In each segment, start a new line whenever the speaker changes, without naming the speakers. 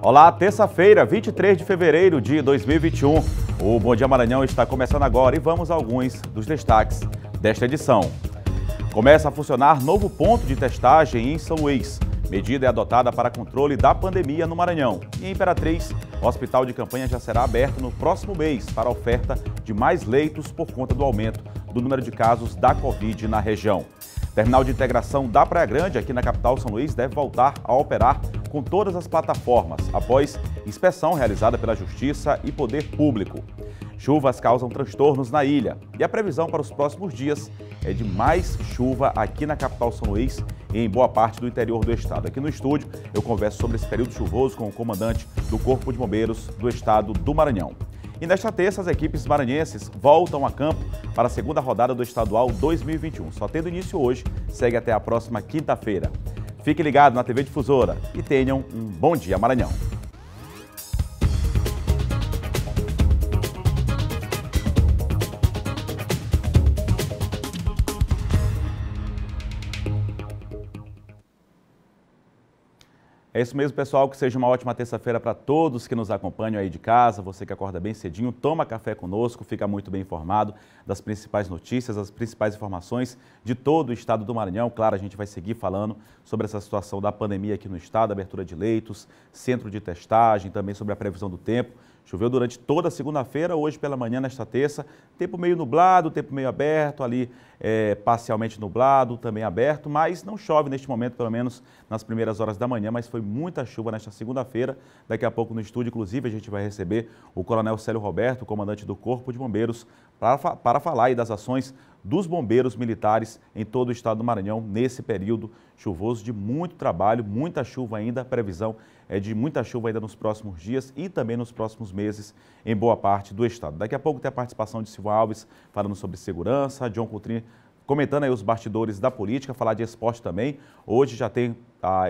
Olá, terça-feira, 23 de fevereiro de 2021. O Bom Dia Maranhão está começando agora e vamos a alguns dos destaques desta edição. Começa a funcionar novo ponto de testagem em São Luís. Medida é adotada para controle da pandemia no Maranhão. E em Imperatriz, o hospital de campanha já será aberto no próximo mês para a oferta de mais leitos por conta do aumento do número de casos da Covid na região. Terminal de integração da Praia Grande, aqui na capital São Luís, deve voltar a operar com todas as plataformas, após inspeção realizada pela Justiça e Poder Público. Chuvas causam transtornos na ilha e a previsão para os próximos dias é de mais chuva aqui na capital São Luís e em boa parte do interior do estado. Aqui no estúdio eu converso sobre esse período chuvoso com o comandante do Corpo de Bombeiros do estado do Maranhão. E nesta terça, as equipes maranhenses voltam a campo para a segunda rodada do Estadual 2021. Só tendo início hoje, segue até a próxima quinta-feira. Fique ligado na TV Difusora e tenham um bom dia, Maranhão. É isso mesmo, pessoal, que seja uma ótima terça-feira para todos que nos acompanham aí de casa, você que acorda bem cedinho, toma café conosco, fica muito bem informado das principais notícias, das principais informações de todo o estado do Maranhão. Claro, a gente vai seguir falando sobre essa situação da pandemia aqui no estado, abertura de leitos, centro de testagem, também sobre a previsão do tempo. Choveu durante toda a segunda-feira, hoje pela manhã, nesta terça, tempo meio nublado, tempo meio aberto, ali parcialmente nublado, também aberto, mas não chove neste momento, pelo menos nas primeiras horas da manhã, mas foi muita chuva nesta segunda-feira. Daqui a pouco no estúdio, inclusive, a gente vai receber o Coronel Célio Roberto, comandante do Corpo de Bombeiros, para falar aí das ações dos bombeiros militares em todo o estado do Maranhão nesse período chuvoso de muito trabalho, muita chuva ainda, a previsão é de muita chuva ainda nos próximos dias e também nos próximos meses em boa parte do estado. Daqui a pouco tem a participação de Silvio Alves falando sobre segurança, John Coutrinho comentando aí os bastidores da política, falar de esporte também. Hoje já tem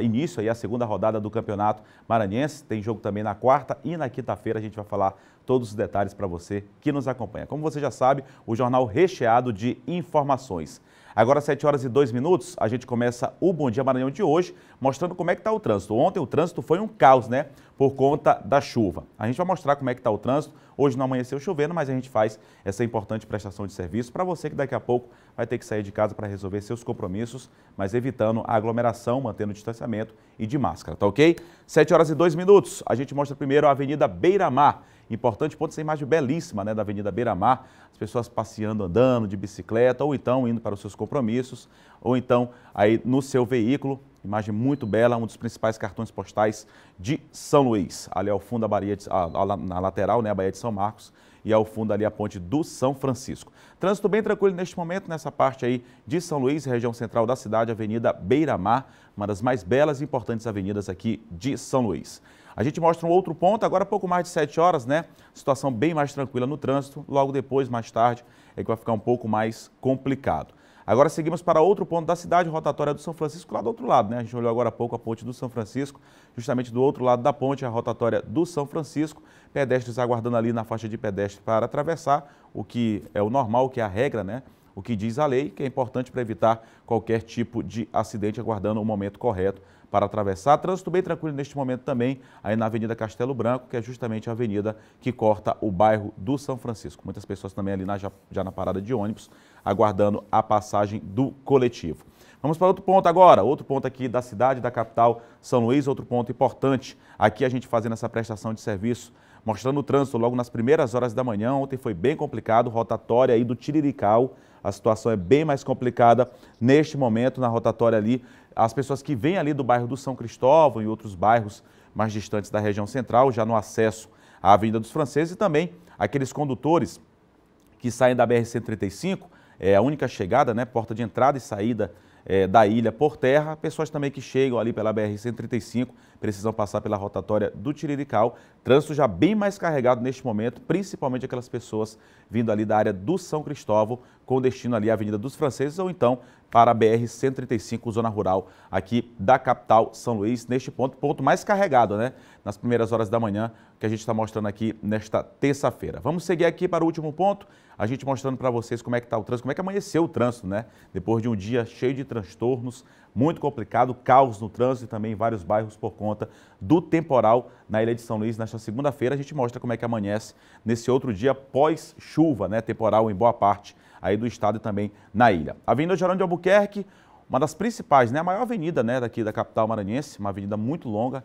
início aí a segunda rodada do Campeonato Maranhense, tem jogo também na quarta e na quinta-feira. A gente vai falar todos os detalhes para você que nos acompanha. Como você já sabe, o jornal recheado de informações. Agora, 7 horas e 2 minutos, a gente começa o Bom Dia Maranhão de hoje, mostrando como é que está o trânsito. Ontem o trânsito foi um caos, né? Por conta da chuva. A gente vai mostrar como é que está o trânsito. Hoje não amanheceu chovendo, mas a gente faz essa importante prestação de serviço para você que daqui a pouco vai ter que sair de casa para resolver seus compromissos, mas evitando a aglomeração, mantendo o distanciamento e de máscara, tá ok? 7 horas e 2 minutos, a gente mostra primeiro a Avenida Beira-Mar. Importante ponto, essa imagem belíssima, né, da Avenida Beira-Mar, as pessoas passeando, andando de bicicleta, ou então indo para os seus compromissos, ou então aí no seu veículo. Imagem muito bela, um dos principais cartões postais de São Luís. Ali ao fundo na lateral, né, a Baía de São Marcos, e ao fundo ali a ponte do São Francisco. Trânsito bem tranquilo neste momento, nessa parte aí de São Luís, região central da cidade, Avenida Beira-Mar, uma das mais belas e importantes avenidas aqui de São Luís. A gente mostra um outro ponto, agora pouco mais de 7 horas, né? Situação bem mais tranquila no trânsito, logo depois, mais tarde, é que vai ficar um pouco mais complicado. Agora seguimos para outro ponto da cidade, rotatória do São Francisco, lá do outro lado, né? A gente olhou agora há pouco a ponte do São Francisco, justamente do outro lado da ponte, a rotatória do São Francisco, pedestres aguardando ali na faixa de pedestre para atravessar, o que é o normal, o que é a regra, né? O que diz a lei, que é importante para evitar qualquer tipo de acidente, aguardando o momento correto para atravessar. Trânsito bem tranquilo neste momento também, aí na Avenida Castelo Branco, que é justamente a avenida que corta o bairro do São Francisco. Muitas pessoas também ali já na parada de ônibus, aguardando a passagem do coletivo. Vamos para outro ponto agora, outro ponto aqui da cidade, da capital São Luís, outro ponto importante. Aqui a gente fazendo essa prestação de serviço, mostrando o trânsito logo nas primeiras horas da manhã. Ontem foi bem complicado, rotatória aí do Tirirical. A situação é bem mais complicada neste momento na rotatória ali. As pessoas que vêm ali do bairro do São Cristóvão e outros bairros mais distantes da região central, já no acesso à Avenida dos Franceses, e também aqueles condutores que saem da BR-135, é a única chegada, né, porta de entrada e saída da ilha por terra. Pessoas também que chegam ali pela BR-135 precisam passar pela rotatória do Tirirical. Trânsito já bem mais carregado neste momento, principalmente aquelas pessoas vindo ali da área do São Cristóvão, com destino ali à Avenida dos Franceses, ou então para a BR-135, zona rural aqui da capital São Luís, neste ponto mais carregado, né? Nas primeiras horas da manhã, que a gente está mostrando aqui nesta terça-feira. Vamos seguir aqui para o último ponto, a gente mostrando para vocês como é que está o trânsito, como é que amanheceu o trânsito, né? Depois de um dia cheio de transtornos, muito complicado, caos no trânsito e também em vários bairros por conta conta do temporal na Ilha de São Luís nesta segunda-feira. A gente mostra como é que amanhece nesse outro dia pós-chuva, né, temporal em boa parte aí do estado e também na ilha. Avenida Jerônimo de Albuquerque, uma das principais, né, a maior avenida, né, daqui da capital maranhense, uma avenida muito longa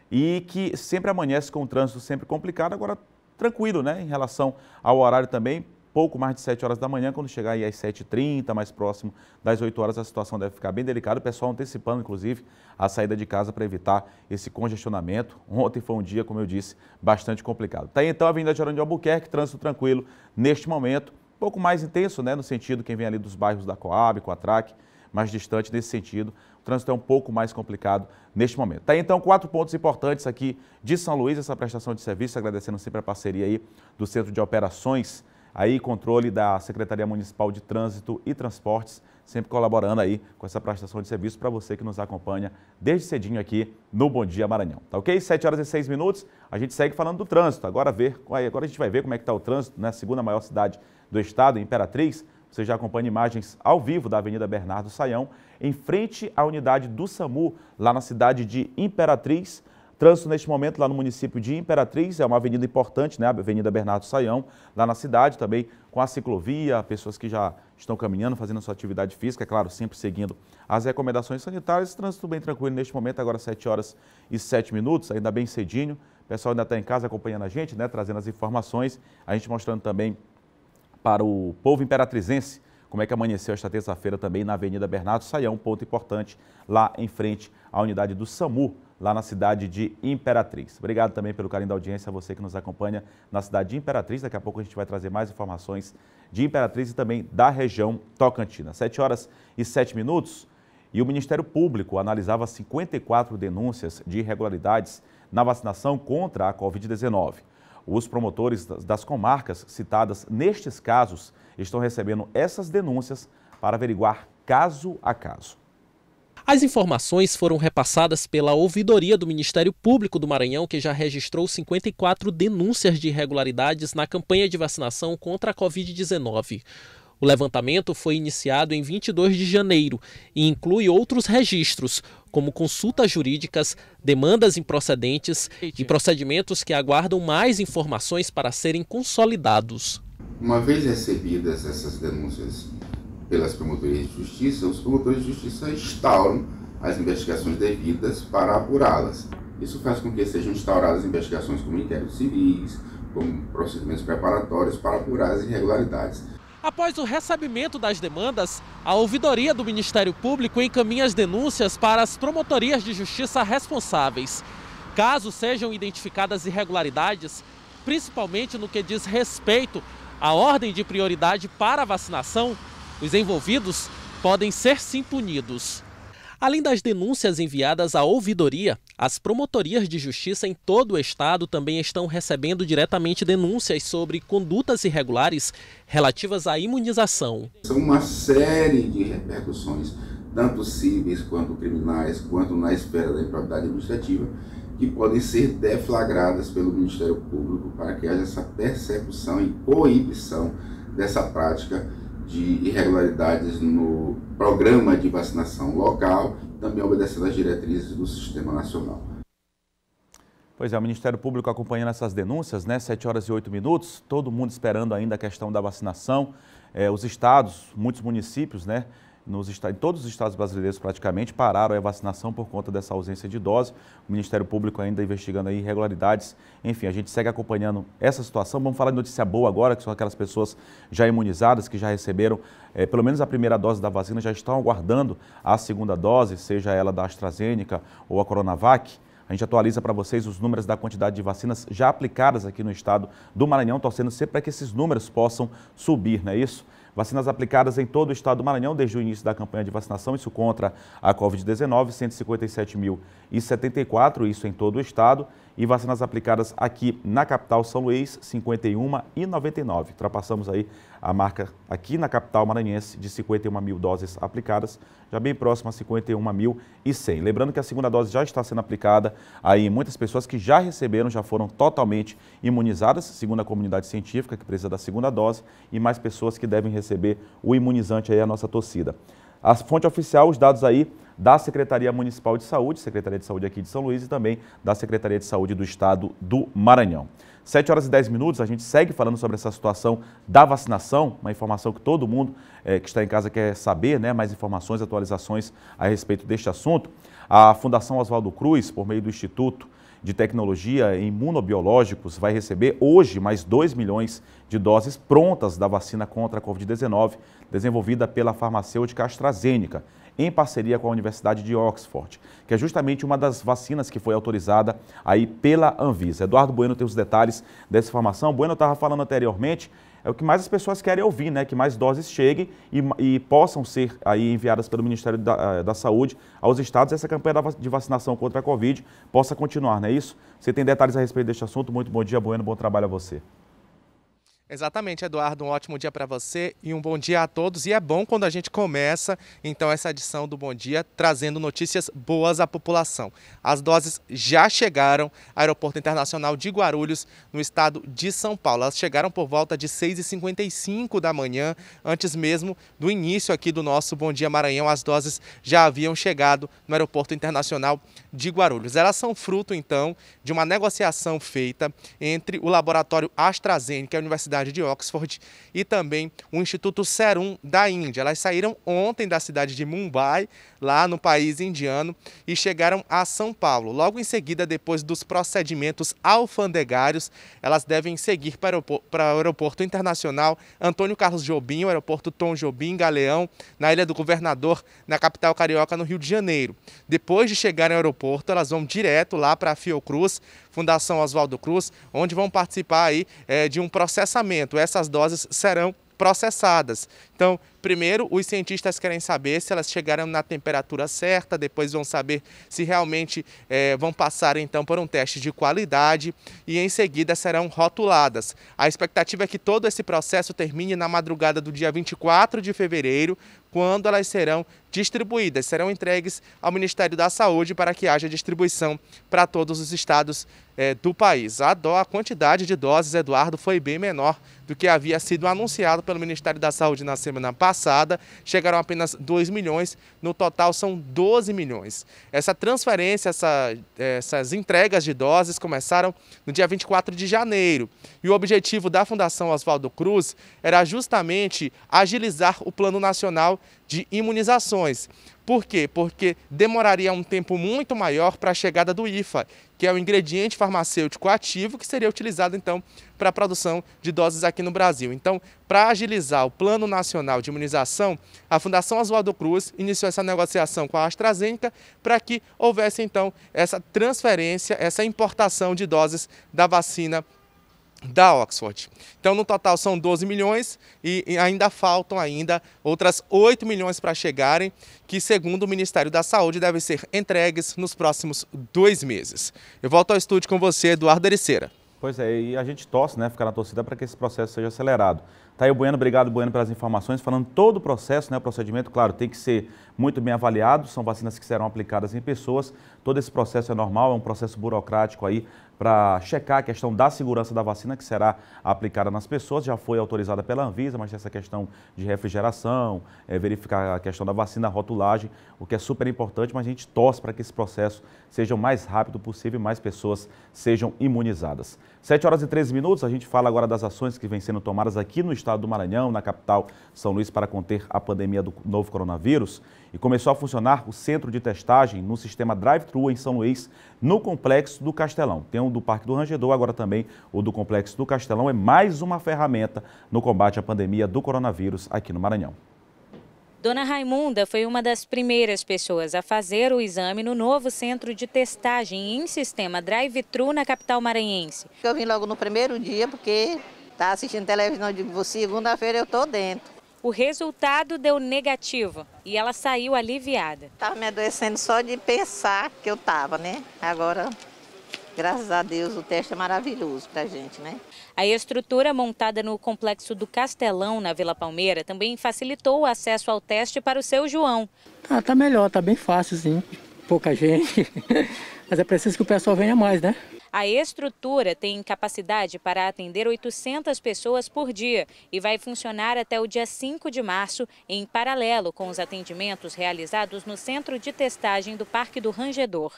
e que sempre amanhece com o trânsito sempre complicado, agora tranquilo, né, em relação ao horário também, pouco mais de 7 horas da manhã, quando chegar aí às 7h30, mais próximo das 8 horas, a situação deve ficar bem delicada, o pessoal antecipando, inclusive, a saída de casa para evitar esse congestionamento. Ontem foi um dia, como eu disse, bastante complicado. Tá aí então a Avenida Jerônimo de Albuquerque, trânsito tranquilo neste momento, um pouco mais intenso, né, no sentido quem vem ali dos bairros da Coab, Coatrac, mais distante nesse sentido, o trânsito é um pouco mais complicado neste momento. Tá aí então 4 pontos importantes aqui de São Luís, essa prestação de serviço, agradecendo sempre a parceria aí do Centro de Operações, aí controle da Secretaria Municipal de Trânsito e Transportes, sempre colaborando aí com essa prestação de serviço para você que nos acompanha desde cedinho aqui no Bom Dia Maranhão. Tá ok? 7h06, a gente segue falando do trânsito. Agora a gente vai ver como é que está o trânsito na segunda maior cidade do estado, Imperatriz. Você já acompanha imagens ao vivo da Avenida Bernardo Sayão, em frente à unidade do SAMU, lá na cidade de Imperatriz. Trânsito neste momento lá no município de Imperatriz, é uma avenida importante, né? A Avenida Bernardo Sayão, lá na cidade também, com a ciclovia, pessoas que já estão caminhando, fazendo a sua atividade física, é claro, sempre seguindo as recomendações sanitárias. Trânsito bem tranquilo neste momento, agora 7h07, ainda bem cedinho. O pessoal ainda está em casa acompanhando a gente, né? Trazendo as informações, a gente mostrando também para o povo imperatrizense como é que amanheceu esta terça-feira também na Avenida Bernardo Sayão, um ponto importante lá em frente à unidade do SAMU, lá na cidade de Imperatriz. Obrigado também pelo carinho da audiência, a você que nos acompanha na cidade de Imperatriz. Daqui a pouco a gente vai trazer mais informações de Imperatriz e também da região Tocantina. 7h07 e o Ministério Público analisava 54 denúncias de irregularidades na vacinação contra a Covid-19. Os promotores das comarcas citadas nestes casos estão recebendo essas denúncias para averiguar caso a caso.
As informações foram repassadas pela Ouvidoria do Ministério Público do Maranhão, que já registrou 54 denúncias de irregularidades na campanha de vacinação contra a Covid-19. O levantamento foi iniciado em 22 de janeiro e inclui outros registros, como consultas jurídicas, demandas improcedentes e procedimentos que aguardam mais informações para serem consolidados.
Uma vez recebidas essas denúncias pelas promotorias de justiça, os promotores de justiça instauram as investigações devidas para apurá-las. Isso faz com que sejam instauradas investigações como inquéritos civis, como procedimentos preparatórios para apurar as irregularidades.
Após o recebimento das demandas, a Ouvidoria do Ministério Público encaminha as denúncias para as promotorias de justiça responsáveis. Caso sejam identificadas irregularidades, principalmente no que diz respeito à ordem de prioridade para a vacinação, os envolvidos podem ser sim punidos. Além das denúncias enviadas à ouvidoria, as promotorias de justiça em todo o estado também estão recebendo diretamente denúncias sobre condutas irregulares relativas à imunização.
São uma série de repercussões, tanto cíveis quanto criminais, quanto na esfera da improbidade administrativa, que podem ser deflagradas pelo Ministério Público para que haja essa persecução e coibição dessa prática de irregularidades no programa de vacinação local, também obedecendo às diretrizes do Sistema Nacional.
Pois é, o Ministério Público acompanhando essas denúncias, né? 7h08, todo mundo esperando ainda a questão da vacinação. Os estados, muitos municípios, né? Em todos os estados brasileiros praticamente pararam a vacinação por conta dessa ausência de dose. O Ministério Público ainda investigando aí irregularidades. Enfim, a gente segue acompanhando essa situação. Vamos falar de notícia boa agora, que são aquelas pessoas já imunizadas, que já receberam pelo menos a primeira dose da vacina, já estão aguardando a segunda dose, seja ela da AstraZeneca ou a Coronavac. A gente atualiza para vocês os números da quantidade de vacinas já aplicadas aqui no estado do Maranhão, torcendo sempre para que esses números possam subir, não é isso? Vacinas aplicadas em todo o estado do Maranhão desde o início da campanha de vacinação, isso contra a Covid-19, 157.074, isso em todo o estado. E vacinas aplicadas aqui na capital São Luís, 51.099. Ultrapassamos aí a marca aqui na capital maranhense de 51 mil doses aplicadas, já bem próximo a 51.100. Lembrando que a segunda dose já está sendo aplicada aí muitas pessoas que já receberam, já foram totalmente imunizadas, segundo a comunidade científica que precisa da segunda dose, e mais pessoas que devem receber o imunizante aí, a nossa torcida. A fonte oficial, os dados aí da Secretaria Municipal de Saúde, Secretaria de Saúde aqui de São Luís e também da Secretaria de Saúde do Estado do Maranhão. 7 horas e 10 minutos, a gente segue falando sobre essa situação da vacinação, uma informação que todo mundo que está em casa quer saber, né? Mais informações, atualizações a respeito deste assunto. A Fundação Oswaldo Cruz, por meio do Instituto de Tecnologia em Imunobiológicos, vai receber hoje mais 2 milhões de doses prontas da vacina contra a Covid-19, desenvolvida pela farmacêutica AstraZeneca, em parceria com a Universidade de Oxford, que é justamente uma das vacinas que foi autorizada aí pela Anvisa. Eduardo Bueno tem os detalhes dessa informação. Bueno estava falando anteriormente, é o que mais as pessoas querem ouvir, né? Que mais doses cheguem e possam ser aí enviadas pelo Ministério da Saúde aos estados e essa campanha de vacinação contra a Covid possa continuar, não é isso? Você tem detalhes a respeito deste assunto? Muito bom dia, Bueno, bom trabalho a você.
Exatamente, Eduardo, um ótimo dia para você e um bom dia a todos. E é bom quando a gente começa, então, essa edição do Bom Dia, trazendo notícias boas à população. As doses já chegaram ao Aeroporto Internacional de Guarulhos, no estado de São Paulo. Elas chegaram por volta de 6h55 da manhã, antes mesmo do início aqui do nosso Bom Dia Maranhão. As doses já haviam chegado no Aeroporto Internacional de Guarulhos. Elas são fruto, então, de uma negociação feita entre o laboratório AstraZeneca e a Universidade de Oxford e também o Instituto Serum da Índia. Elas saíram ontem da cidade de Mumbai, lá no país indiano, e chegaram a São Paulo. Logo em seguida, depois dos procedimentos alfandegários, elas devem seguir para o Aeroporto Internacional Antônio Carlos Jobim, o Aeroporto Tom Jobim, Galeão, na Ilha do Governador, na capital carioca, no Rio de Janeiro. Depois de chegarem ao aeroporto, elas vão direto lá para a Fiocruz, Fundação Oswaldo Cruz, onde vão participar aí de um processamento. Essas doses serão processadas. Então, primeiro, os cientistas querem saber se elas chegaram na temperatura certa, depois vão saber se realmente vão passar então por um teste de qualidade e em seguida serão rotuladas. A expectativa é que todo esse processo termine na madrugada do dia 24 de fevereiro, quando elas serão distribuídas, serão entregues ao Ministério da Saúde para que haja distribuição para todos os estados do país. A quantidade de doses, Eduardo, foi bem menor do que havia sido anunciado pelo Ministério da Saúde na semana passada. Chegaram apenas 2 milhões, no total são 12 milhões. Essa transferência, essas entregas de doses começaram no dia 24 de janeiro. E o objetivo da Fundação Oswaldo Cruz era justamente agilizar o Plano Nacional de Imunizações. Por quê? Porque demoraria um tempo muito maior para a chegada do IFA, que é o ingrediente farmacêutico ativo que seria utilizado, então, para a produção de doses aqui no Brasil. Então, para agilizar o Plano Nacional de Imunização, a Fundação Oswaldo Cruz iniciou essa negociação com a AstraZeneca para que houvesse, então, essa transferência, essa importação de doses da vacina da Oxford. Então, no total são 12 milhões e ainda faltam outras 8 milhões para chegarem, que, segundo o Ministério da Saúde, devem ser entregues nos próximos 2 meses. Eu volto ao estúdio com você, Eduardo Ericeira.
Pois é, e a gente torce, né, ficar na torcida para que esse processo seja acelerado. Tá aí o Bueno, obrigado, Bueno, pelas informações. Falando todo o processo, né, o procedimento, claro, tem que ser muito bem avaliado, são vacinas que serão aplicadas em pessoas, todo esse processo é normal, é um processo burocrático aí para checar a questão da segurança da vacina que será aplicada nas pessoas, já foi autorizada pela Anvisa, mas tem essa questão de refrigeração, verificar a questão da vacina, a rotulagem, o que é super importante, mas a gente torce para que esse processo seja o mais rápido possível e mais pessoas sejam imunizadas. 7 horas e 13 minutos, a gente fala agora das ações que vêm sendo tomadas aqui no estado do Maranhão, na capital São Luís, para conter a pandemia do novo coronavírus. E começou a funcionar o centro de testagem no sistema drive-thru em São Luís, no Complexo do Castelão. Tem o do Parque do Rangedor, agora também o do Complexo do Castelão. É mais uma ferramenta no combate à pandemia do coronavírus aqui no Maranhão.
Dona Raimunda foi uma das primeiras pessoas a fazer o exame no novo centro de testagem em sistema drive-thru na capital maranhense.
Eu vim logo no primeiro dia porque tá assistindo televisão, de segunda-feira eu tô dentro.
O resultado deu negativo e ela saiu aliviada.
Estava me adoecendo só de pensar que eu estava, né? Agora, graças a Deus, o teste é maravilhoso pra gente, né?
A estrutura montada no Complexo do Castelão, na Vila Palmeira, também facilitou o acesso ao teste para o seu João.
Tá melhor, tá bem fácil, sim. Pouca gente, mas é preciso que o pessoal venha mais, né?
A estrutura tem capacidade para atender 800 pessoas por dia e vai funcionar até o dia 5 de março, em paralelo com os atendimentos realizados no Centro de Testagem do Parque do Rangedor.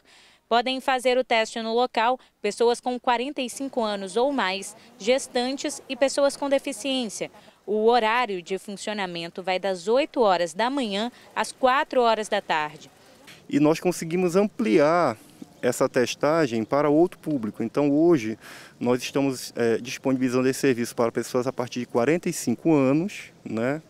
Podem fazer o teste no local pessoas com 45 anos ou mais, gestantes e pessoas com deficiência. O horário de funcionamento vai das 8 horas da manhã às 4 horas da tarde.
E nós conseguimos ampliar essa testagem para outro público. Então, hoje, nós estamos disponibilizando esse serviço para pessoas a partir de 45 anos, né?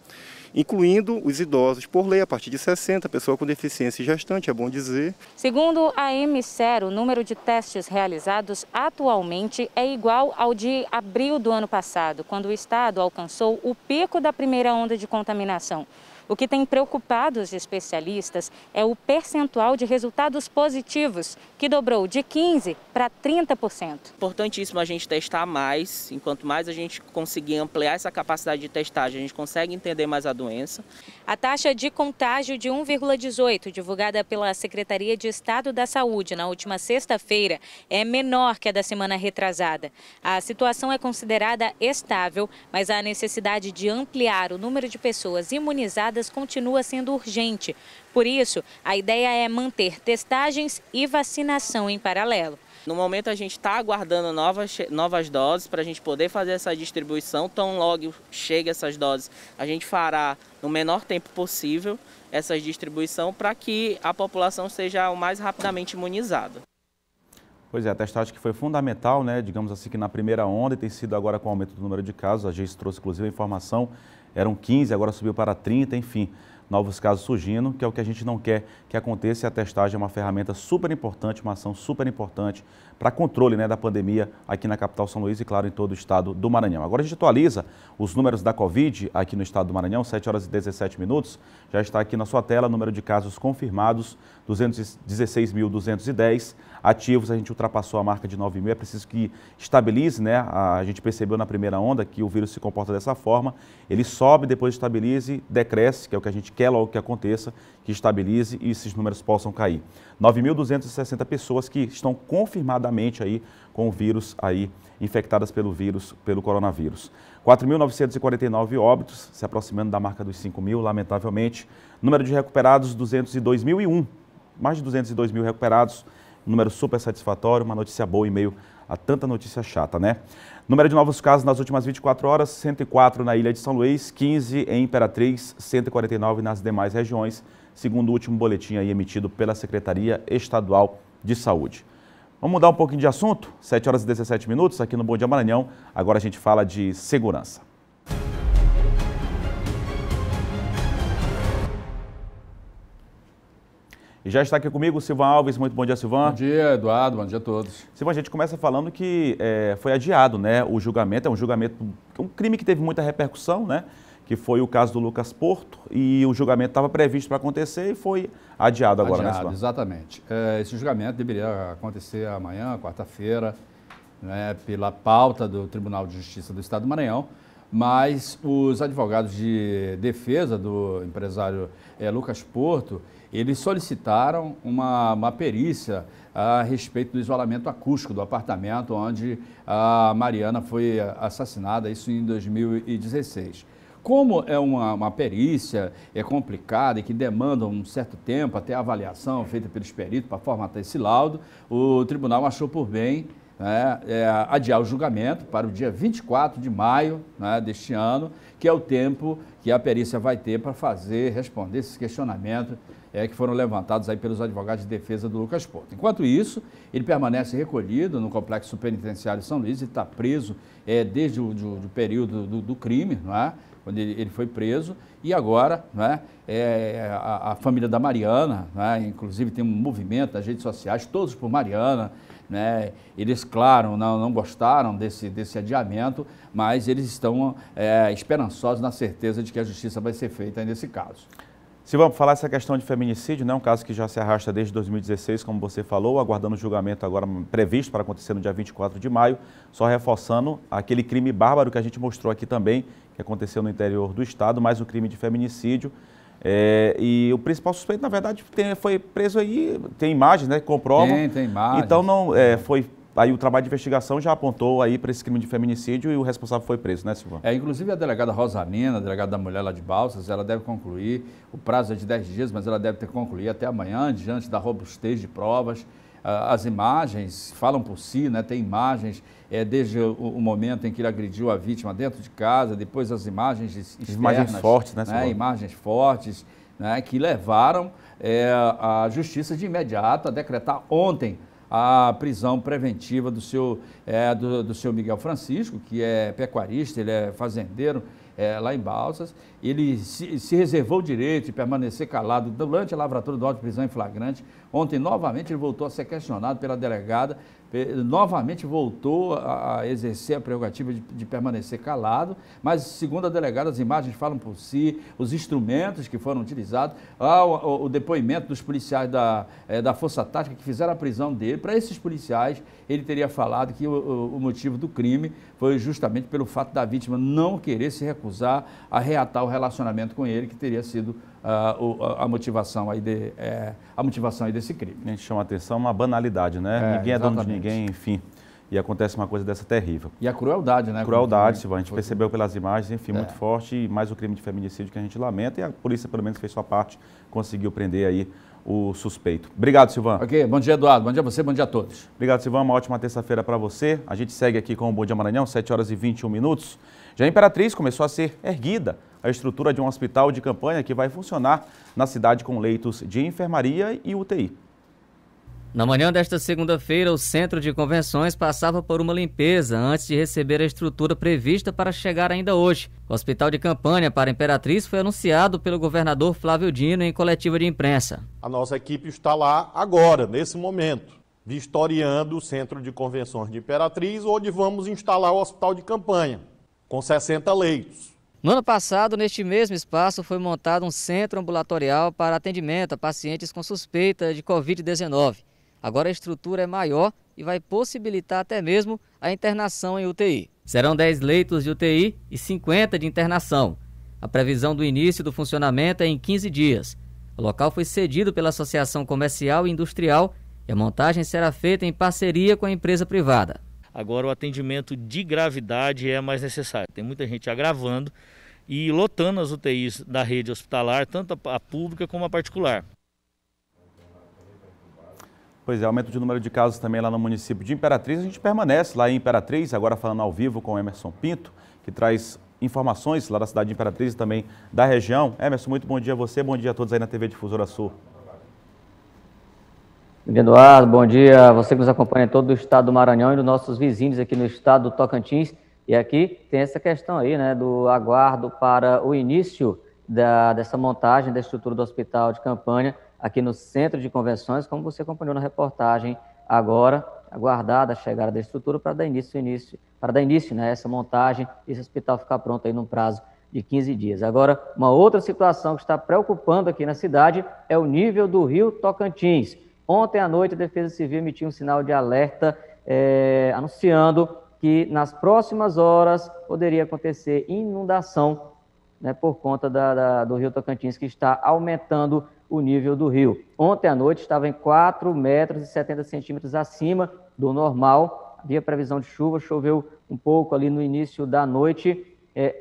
Incluindo os idosos, por lei, a partir de 60, pessoa com deficiência e gestante, é bom dizer.
Segundo a Emicer, o número de testes realizados atualmente é igual ao de abril do ano passado, quando o estado alcançou o pico da primeira onda de contaminação. O que tem preocupado os especialistas é o percentual de resultados positivos, que dobrou de 15% para 30%.
Importantíssimo a gente testar mais, enquanto mais a gente conseguir ampliar essa capacidade de testagem, a gente consegue entender mais a doença.
A taxa de contágio de 1,18, divulgada pela Secretaria de Estado da Saúde na última sexta-feira, é menor que a da semana retrasada. A situação é considerada estável, mas a necessidade de ampliar o número de pessoas imunizadas continua sendo urgente. Por isso, a ideia é manter testagens e vacinação em paralelo.
No momento, a gente está aguardando novas doses para a gente poder fazer essa distribuição. Tão logo chega essas doses, a gente fará no menor tempo possível essa distribuição para que a população seja o mais rapidamente imunizada.
Pois é, a testagem que foi fundamental, né? Digamos assim que na primeira onda e tem sido agora com o aumento do número de casos. A gente trouxe inclusive a informação, eram 15, agora subiu para 30, enfim, novos casos surgindo, que é o que a gente não quer que aconteça. E a testagem é uma ferramenta super importante, uma ação super importante para controle, né, da pandemia aqui na capital São Luís e, claro, em todo o estado do Maranhão. Agora a gente atualiza os números da Covid aqui no estado do Maranhão, 7 horas e 17 minutos. Já está aqui na sua tela o número de casos confirmados, 216.210. Ativos, a gente ultrapassou a marca de 9 mil. É preciso que estabilize, né? A gente percebeu na primeira onda que o vírus se comporta dessa forma. Ele sobe, depois estabilize, decresce, que é o que a gente quer logo que aconteça, que estabilize e esses números possam cair. 9.260 pessoas que estão confirmadamente aí com o vírus aí, infectadas pelo vírus, pelo coronavírus. 4.949 óbitos, se aproximando da marca dos 5 mil, lamentavelmente. Número de recuperados, 202.001. Mais de 202 mil recuperados. Número super satisfatório, uma notícia boa em meio a tanta notícia chata, né? Número de novos casos nas últimas 24 horas, 104 na Ilha de São Luís, 15 em Imperatriz, 149 nas demais regiões, segundo o último boletim aí emitido pela Secretaria Estadual de Saúde. Vamos mudar um pouquinho de assunto? 7 horas e 17 minutos aqui no Bom Dia Maranhão. Agora a gente fala de segurança. E já está aqui comigo o Silvan Alves. Muito bom dia, Silvan.
Bom dia, Eduardo. Bom dia a todos.
Silvan, a gente começa falando que foi adiado, né, o julgamento. É um julgamento, um crime que teve muita repercussão, né, que foi o caso do Lucas Porto. E o julgamento estava previsto para acontecer e foi adiado agora, né, Silvan?
Exatamente. Esse julgamento deveria acontecer amanhã, quarta-feira, né, pela pauta do Tribunal de Justiça do Estado do Maranhão. Mas os advogados de defesa do empresário Lucas Porto, eles solicitaram uma perícia a respeito do isolamento acústico do apartamento onde a Mariana foi assassinada, isso em 2016. Como é uma perícia complicada e que demanda um certo tempo até a avaliação feita pelos peritos para formatar esse laudo, o tribunal achou por bem adiar o julgamento para o dia 24 de maio, né, deste ano, que é o tempo que a perícia vai ter para responder esses questionamentos que foram levantados aí pelos advogados de defesa do Lucas Porto. Enquanto isso, ele permanece recolhido no Complexo Penitenciário São Luís e está preso desde o período do crime, não é? Quando ele foi preso, e agora, né, a família da Mariana, né, inclusive tem um movimento nas redes sociais, todos por Mariana, né, eles, claro, não gostaram desse adiamento, mas eles estão esperançosos na certeza de que a justiça vai ser feita nesse caso.
Se vamos falar essa questão de feminicídio, né, um caso que já se arrasta desde 2016, como você falou, aguardando o julgamento agora previsto para acontecer no dia 24 de maio, só reforçando aquele crime bárbaro que a gente mostrou aqui também, que aconteceu no interior do estado, mais um crime de feminicídio. E o principal suspeito, na verdade, foi preso aí, tem imagens, né, que comprovam.
Tem imagens.
Então, não, aí o trabalho de investigação já apontou aí para esse crime de feminicídio e o responsável foi preso, né, Silvano?
Inclusive a delegada Rosalina, a delegada da mulher lá de Balsas, ela deve concluir, o prazo é de 10 dias, mas ela deve ter que concluir até amanhã, diante da robustez de provas. As imagens falam por si, né? Tem imagens desde o momento em que ele agrediu a vítima dentro de casa, depois as imagens externas.
Imagens fortes, né, Silvano?
Imagens fortes, né, que levaram a justiça de imediato a decretar ontem a prisão preventiva do seu Miguel Francisco, que é pecuarista, ele é fazendeiro lá em Balsas. Ele se reservou o direito de permanecer calado durante a lavratura do auto de prisão em flagrante. Ontem, novamente, ele voltou a ser questionado pela delegada, novamente voltou a exercer a prerrogativa de permanecer calado, mas, segundo a delegada, as imagens falam por si, os instrumentos que foram utilizados, o depoimento dos policiais da Força Tática que fizeram a prisão dele. Para esses policiais, ele teria falado que o motivo do crime foi justamente pelo fato da vítima não querer se recusar a reatar o relacionamento com ele, que teria sido a motivação aí desse crime.
A gente chama a atenção, uma banalidade, né? Ninguém é dono de ninguém, enfim. E acontece uma coisa dessa terrível.
E a crueldade, né?
Crueldade, Silvano. A gente percebeu pelas imagens, enfim, muito forte. E mais o crime de feminicídio que a gente lamenta. E a polícia, pelo menos, fez sua parte, conseguiu prender aí o suspeito. Obrigado, Silvano.
Ok, bom dia, Eduardo. Bom dia a você, bom dia a todos.
Obrigado, Silvano. Uma ótima terça-feira para você. A gente segue aqui com o Bom Dia Maranhão, 7 horas e 21 minutos. Já a Imperatriz começou a ser erguida a estrutura de um hospital de campanha que vai funcionar na cidade com leitos de enfermaria e UTI.
Na manhã desta segunda-feira, o Centro de Convenções passava por uma limpeza antes de receber a estrutura prevista para chegar ainda hoje. O hospital de campanha para a Imperatriz foi anunciado pelo governador Flávio Dino em coletiva de imprensa.
A nossa equipe está lá agora, nesse momento, vistoriando o Centro de Convenções de Imperatriz, onde vamos instalar o hospital de campanha, com 60 leitos.
No ano passado, neste mesmo espaço, foi montado um centro ambulatorial para atendimento a pacientes com suspeita de Covid-19. Agora a estrutura é maior e vai possibilitar até mesmo a internação em UTI. Serão 10 leitos de UTI e 50 de internação. A previsão do início do funcionamento é em 15 dias. O local foi cedido pela Associação Comercial e Industrial e a montagem será feita em parceria com a empresa privada.
Agora o atendimento de gravidade é mais necessário. Tem muita gente agravando e lotando as UTIs da rede hospitalar, tanto a pública como a particular.
Pois é, aumento de número de casos também lá no município de Imperatriz. A gente permanece lá em Imperatriz, agora falando ao vivo com o Emerson Pinto, que traz informações lá da cidade de Imperatriz e também da região. Emerson, muito bom dia a você, bom dia a todos aí na TV Difusora Sul.
Eduardo, bom dia a você que nos acompanha em todo o estado do Maranhão e dos nossos vizinhos aqui no estado do Tocantins. E aqui tem essa questão aí, né, do aguardo para o início dessa montagem da estrutura do hospital de campanha aqui no Centro de Convenções, como você acompanhou na reportagem agora, aguardada a chegada da estrutura para dar início, né, essa montagem, esse hospital ficar pronto aí num prazo de 15 dias. Agora, uma outra situação que está preocupando aqui na cidade é o nível do rio Tocantins. Ontem à noite, a Defesa Civil emitiu um sinal de alerta anunciando que nas próximas horas poderia acontecer inundação, né, por conta do rio Tocantins, que está aumentando o nível do rio. Ontem à noite estava em 4,70 metros acima do normal, havia previsão de chuva, choveu um pouco ali no início da noite.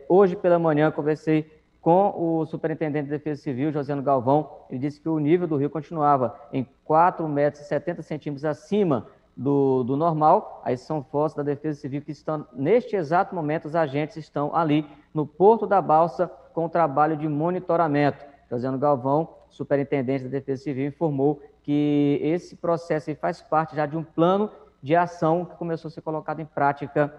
Hoje pela manhã conversei com o superintendente de Defesa Civil, Josiano Galvão. Ele disse que o nível do rio continuava em 4,70 metros acima do normal. Aí são forças da Defesa Civil que estão, neste exato momento, os agentes estão ali no Porto da Balsa com o trabalho de monitoramento. Josiano Galvão, superintendente da Defesa Civil, informou que esse processo faz parte já de um plano de ação que começou a ser colocado em prática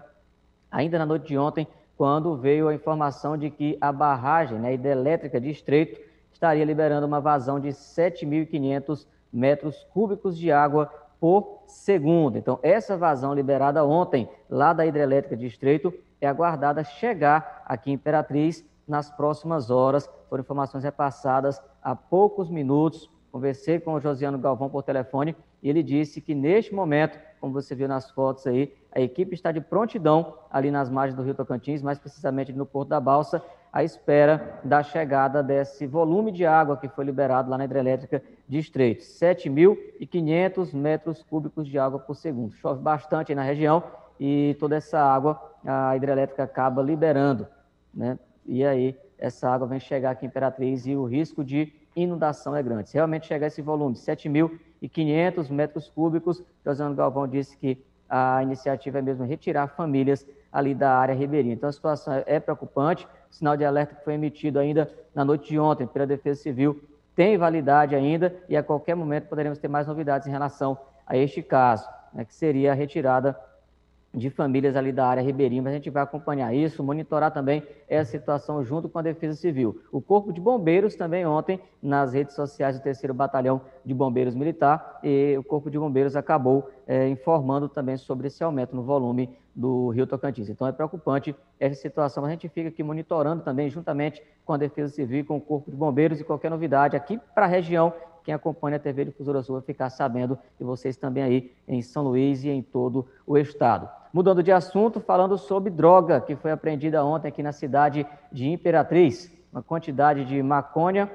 ainda na noite de ontem, quando veio a informação de que a barragem, né, hidrelétrica de Estreito estaria liberando uma vazão de 7.500 metros cúbicos de água por segundo. Então, essa vazão liberada ontem lá da hidrelétrica de Estreito é aguardada chegar aqui em Imperatriz nas próximas horas. Foram informações repassadas há poucos minutos. Conversei com o Josiano Galvão por telefone e ele disse que neste momento, como você viu nas fotos aí, a equipe está de prontidão ali nas margens do rio Tocantins, mais precisamente no Porto da Balsa, à espera da chegada desse volume de água que foi liberado lá na hidrelétrica de Estreito. 7.500 metros cúbicos de água por segundo. Chove bastante aí na região e toda essa água a hidrelétrica acaba liberando, né? E aí essa água vem chegar aqui em Imperatriz e o risco de inundação é grande. Se realmente chegar esse volume, 7.500 metros cúbicos, Josiano Galvão disse que a iniciativa é mesmo retirar famílias ali da área ribeirinha. Então a situação é preocupante, o sinal de alerta que foi emitido ainda na noite de ontem pela Defesa Civil tem validade ainda e a qualquer momento poderemos ter mais novidades em relação a este caso, né, que seria a retirada de famílias ali da área ribeirinha, mas a gente vai acompanhar isso, monitorar também essa situação junto com a Defesa Civil. O Corpo de Bombeiros também ontem, nas redes sociais do 3º Batalhão de Bombeiros Militar, e o Corpo de Bombeiros acabou informando também sobre esse aumento no volume do Rio Tocantins. Então é preocupante essa situação, mas a gente fica aqui monitorando também, juntamente com a Defesa Civil e com o Corpo de Bombeiros, e qualquer novidade aqui para a região, quem acompanha a TV Difusora Sul vai ficar sabendo, e vocês também aí em São Luís e em todo o estado. Mudando de assunto, falando sobre droga, que foi apreendida ontem aqui na cidade de Imperatriz. Uma quantidade de maconha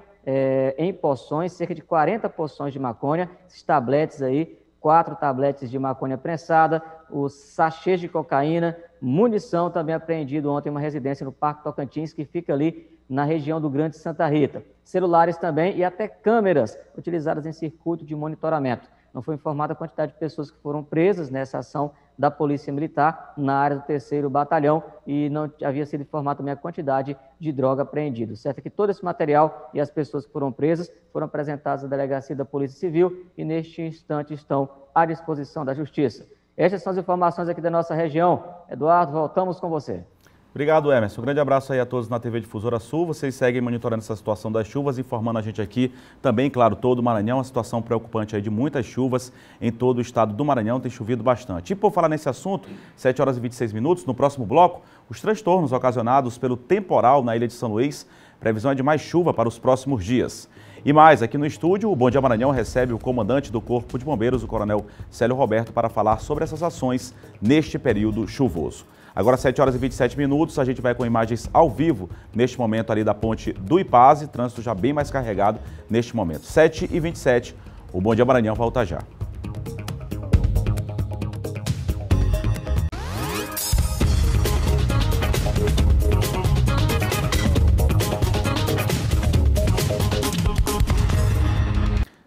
em poções, cerca de 40 poções de maconha, esses tabletes aí, 4 tabletes de maconha prensada, os sachês de cocaína, munição também apreendido ontem em uma residência no Parque Tocantins, que fica ali na região do Grande Santa Rita. Celulares também e até câmeras utilizadas em circuito de monitoramento. Não foi informada a quantidade de pessoas que foram presas nessa ação da Polícia Militar na área do 3º Batalhão e não havia sido informada também a quantidade de droga apreendida. O certo é que todo esse material e as pessoas que foram presas foram apresentadas à Delegacia da Polícia Civil e neste instante estão à disposição da Justiça. Estas são as informações aqui da nossa região. Eduardo, voltamos com você.
Obrigado, Emerson. Um grande abraço aí a todos na TV Difusora Sul. Vocês seguem monitorando essa situação das chuvas, informando a gente aqui também, claro, todo o Maranhão. Uma situação preocupante aí de muitas chuvas em todo o estado do Maranhão. Tem chovido bastante. E por falar nesse assunto, 7 horas e 26 minutos, no próximo bloco, os transtornos ocasionados pelo temporal na Ilha de São Luís. Previsão é de mais chuva para os próximos dias. E mais, aqui no estúdio, o Bom Dia Maranhão recebe o comandante do Corpo de Bombeiros, o Coronel Célio Roberto, para falar sobre essas ações neste período chuvoso. Agora, 7 horas e 27 minutos, a gente vai com imagens ao vivo, neste momento ali da ponte do Ipaze, trânsito já bem mais carregado neste momento. 7 e 27, o Bom Dia Maranhão volta já.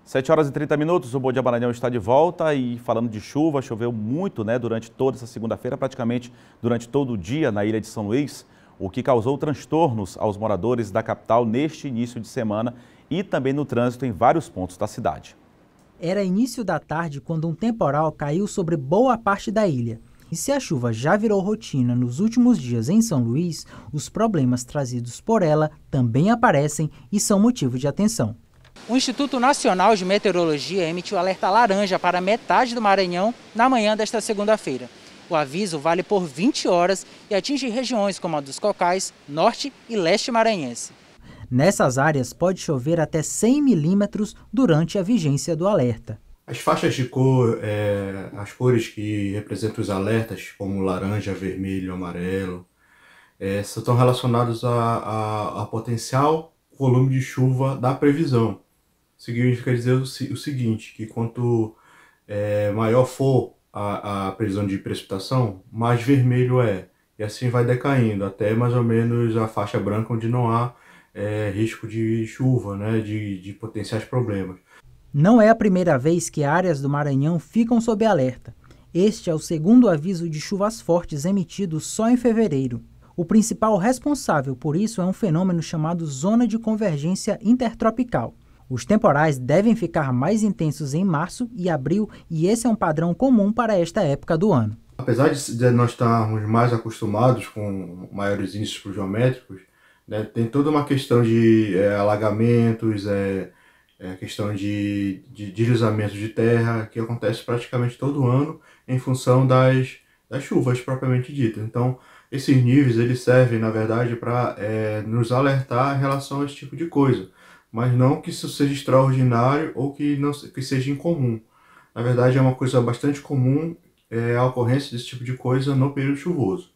Sete horas e 30 minutos, o Bom Dia Maranhão está de volta e falando de chuva, choveu muito, né, durante toda essa segunda-feira, praticamente durante todo o dia na Ilha de São Luís, o que causou transtornos aos moradores da capital neste início de semana e também no trânsito em vários pontos da cidade.
Era início da tarde quando um temporal caiu sobre boa parte da ilha. E se a chuva já virou rotina nos últimos dias em São Luís, os problemas trazidos por ela também aparecem e são motivo de atenção.
O Instituto Nacional de Meteorologia emitiu alerta laranja para metade do Maranhão na manhã desta segunda-feira. O aviso vale por 20 horas e atinge regiões como a dos Cocais, norte e leste maranhense.
Nessas áreas pode chover até 100 milímetros durante a vigência do alerta.
As faixas de cor, as cores que representam os alertas, como laranja, vermelho, amarelo, estão relacionados a potencial volume de chuva da previsão. Significa dizer o seguinte, que quanto maior for a previsão de precipitação, mais vermelho é. E assim vai decaindo, até mais ou menos a faixa branca, onde não há risco de chuva, né, de potenciais problemas.
Não é a primeira vez que áreas do Maranhão ficam sob alerta. Este é o segundo aviso de chuvas fortes emitido só em fevereiro. O principal responsável por isso é um fenômeno chamado Zona de Convergência Intertropical. Os temporais devem ficar mais intensos em março e abril e esse é um padrão comum para esta época do ano.
Apesar de nós estarmos mais acostumados com maiores índices pluviométricos, né, tem toda uma questão de alagamentos, questão de deslizamento de terra, que acontece praticamente todo ano em função das chuvas propriamente ditas. Então, esses níveis eles servem, na verdade, para nos alertar em relação a esse tipo de coisa, mas não que isso seja extraordinário ou que seja incomum. Na verdade, é uma coisa bastante comum a ocorrência desse tipo de coisa no período chuvoso.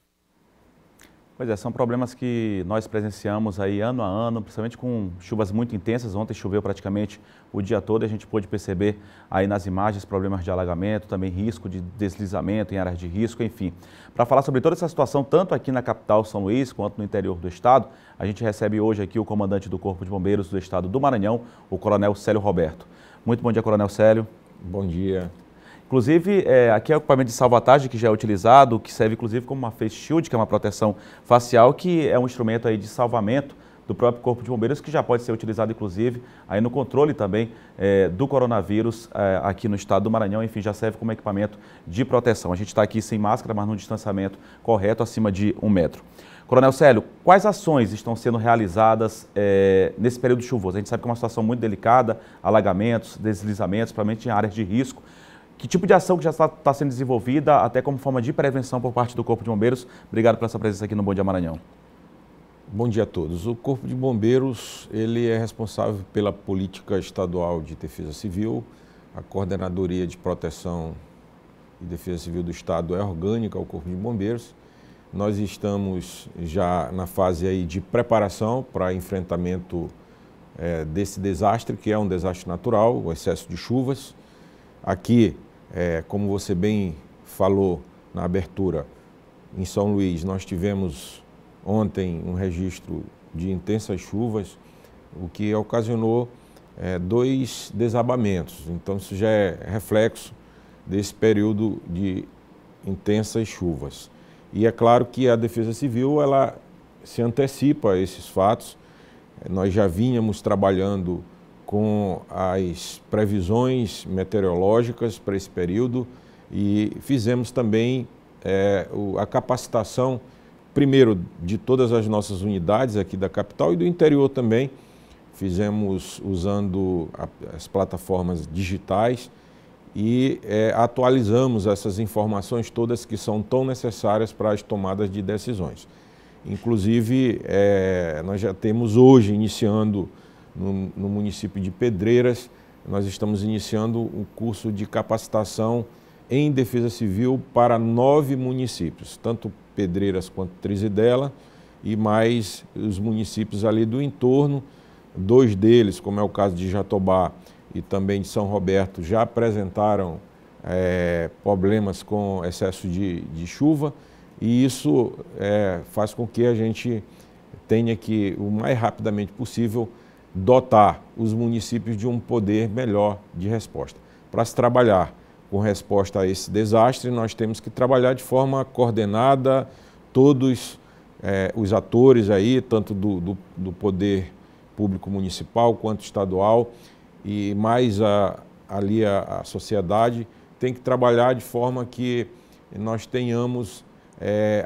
Pois é, são problemas que nós presenciamos aí ano a ano, principalmente com chuvas muito intensas. Ontem choveu praticamente o dia todo e a gente pôde perceber aí nas imagens problemas de alagamento, também risco de deslizamento em áreas de risco, enfim. Para falar sobre toda essa situação, tanto aqui na capital São Luís quanto no interior do estado, a gente recebe hoje aqui o comandante do Corpo de Bombeiros do estado do Maranhão, o Coronel Célio Roberto. Muito bom dia, Coronel Célio.
Bom dia.
Inclusive, aqui é o equipamento de salvatagem que já é utilizado, que serve inclusive como uma face shield, que é uma proteção facial, que é um instrumento aí de salvamento do próprio Corpo de Bombeiros, que já pode ser utilizado inclusive aí no controle também do coronavírus aqui no estado do Maranhão. Enfim, já serve como equipamento de proteção. A gente está aqui sem máscara, mas num distanciamento correto, acima de 1 metro. Coronel Célio, quais ações estão sendo realizadas nesse período chuvoso? A gente sabe que é uma situação muito delicada, alagamentos, deslizamentos, principalmente em áreas de risco. Que tipo de ação que já está sendo desenvolvida, até como forma de prevenção por parte do Corpo de Bombeiros? Obrigado pela sua presença aqui no Bom Dia Maranhão.
Bom dia a todos. O Corpo de Bombeiros ele é responsável pela política estadual de defesa civil. A Coordenadoria de Proteção e Defesa Civil do Estado é orgânica ao Corpo de Bombeiros. Nós estamos já na fase aí de preparação para enfrentamento desse desastre, que é um desastre natural, o excesso de chuvas. Aqui, como você bem falou na abertura, em São Luís, nós tivemos ontem um registro de intensas chuvas, o que ocasionou 2 desabamentos. Então, isso já é reflexo desse período de intensas chuvas. E é claro que a Defesa Civil ela se antecipa a esses fatos. Nós já vínhamos trabalhando com as previsões meteorológicas para esse período e fizemos também a capacitação, primeiro, de todas as nossas unidades aqui da capital e do interior também. Fizemos usando as plataformas digitais e atualizamos essas informações todas que são tão necessárias para as tomadas de decisões. Inclusive, nós já temos hoje, iniciando no município de Pedreiras, nós estamos iniciando um curso de capacitação em defesa civil para 9 municípios, tanto Pedreiras quanto Trizidela e mais os municípios ali do entorno. 2 deles, como é o caso de Jatobá e também de São Roberto, já apresentaram problemas com excesso de chuva e isso faz com que a gente tenha que, o mais rapidamente possível, dotar os municípios de um poder melhor de resposta. Para se trabalhar com resposta a esse desastre, nós temos que trabalhar de forma coordenada, todos os atores aí, tanto do poder público municipal quanto estadual e mais ali a sociedade, tem que trabalhar de forma que nós tenhamos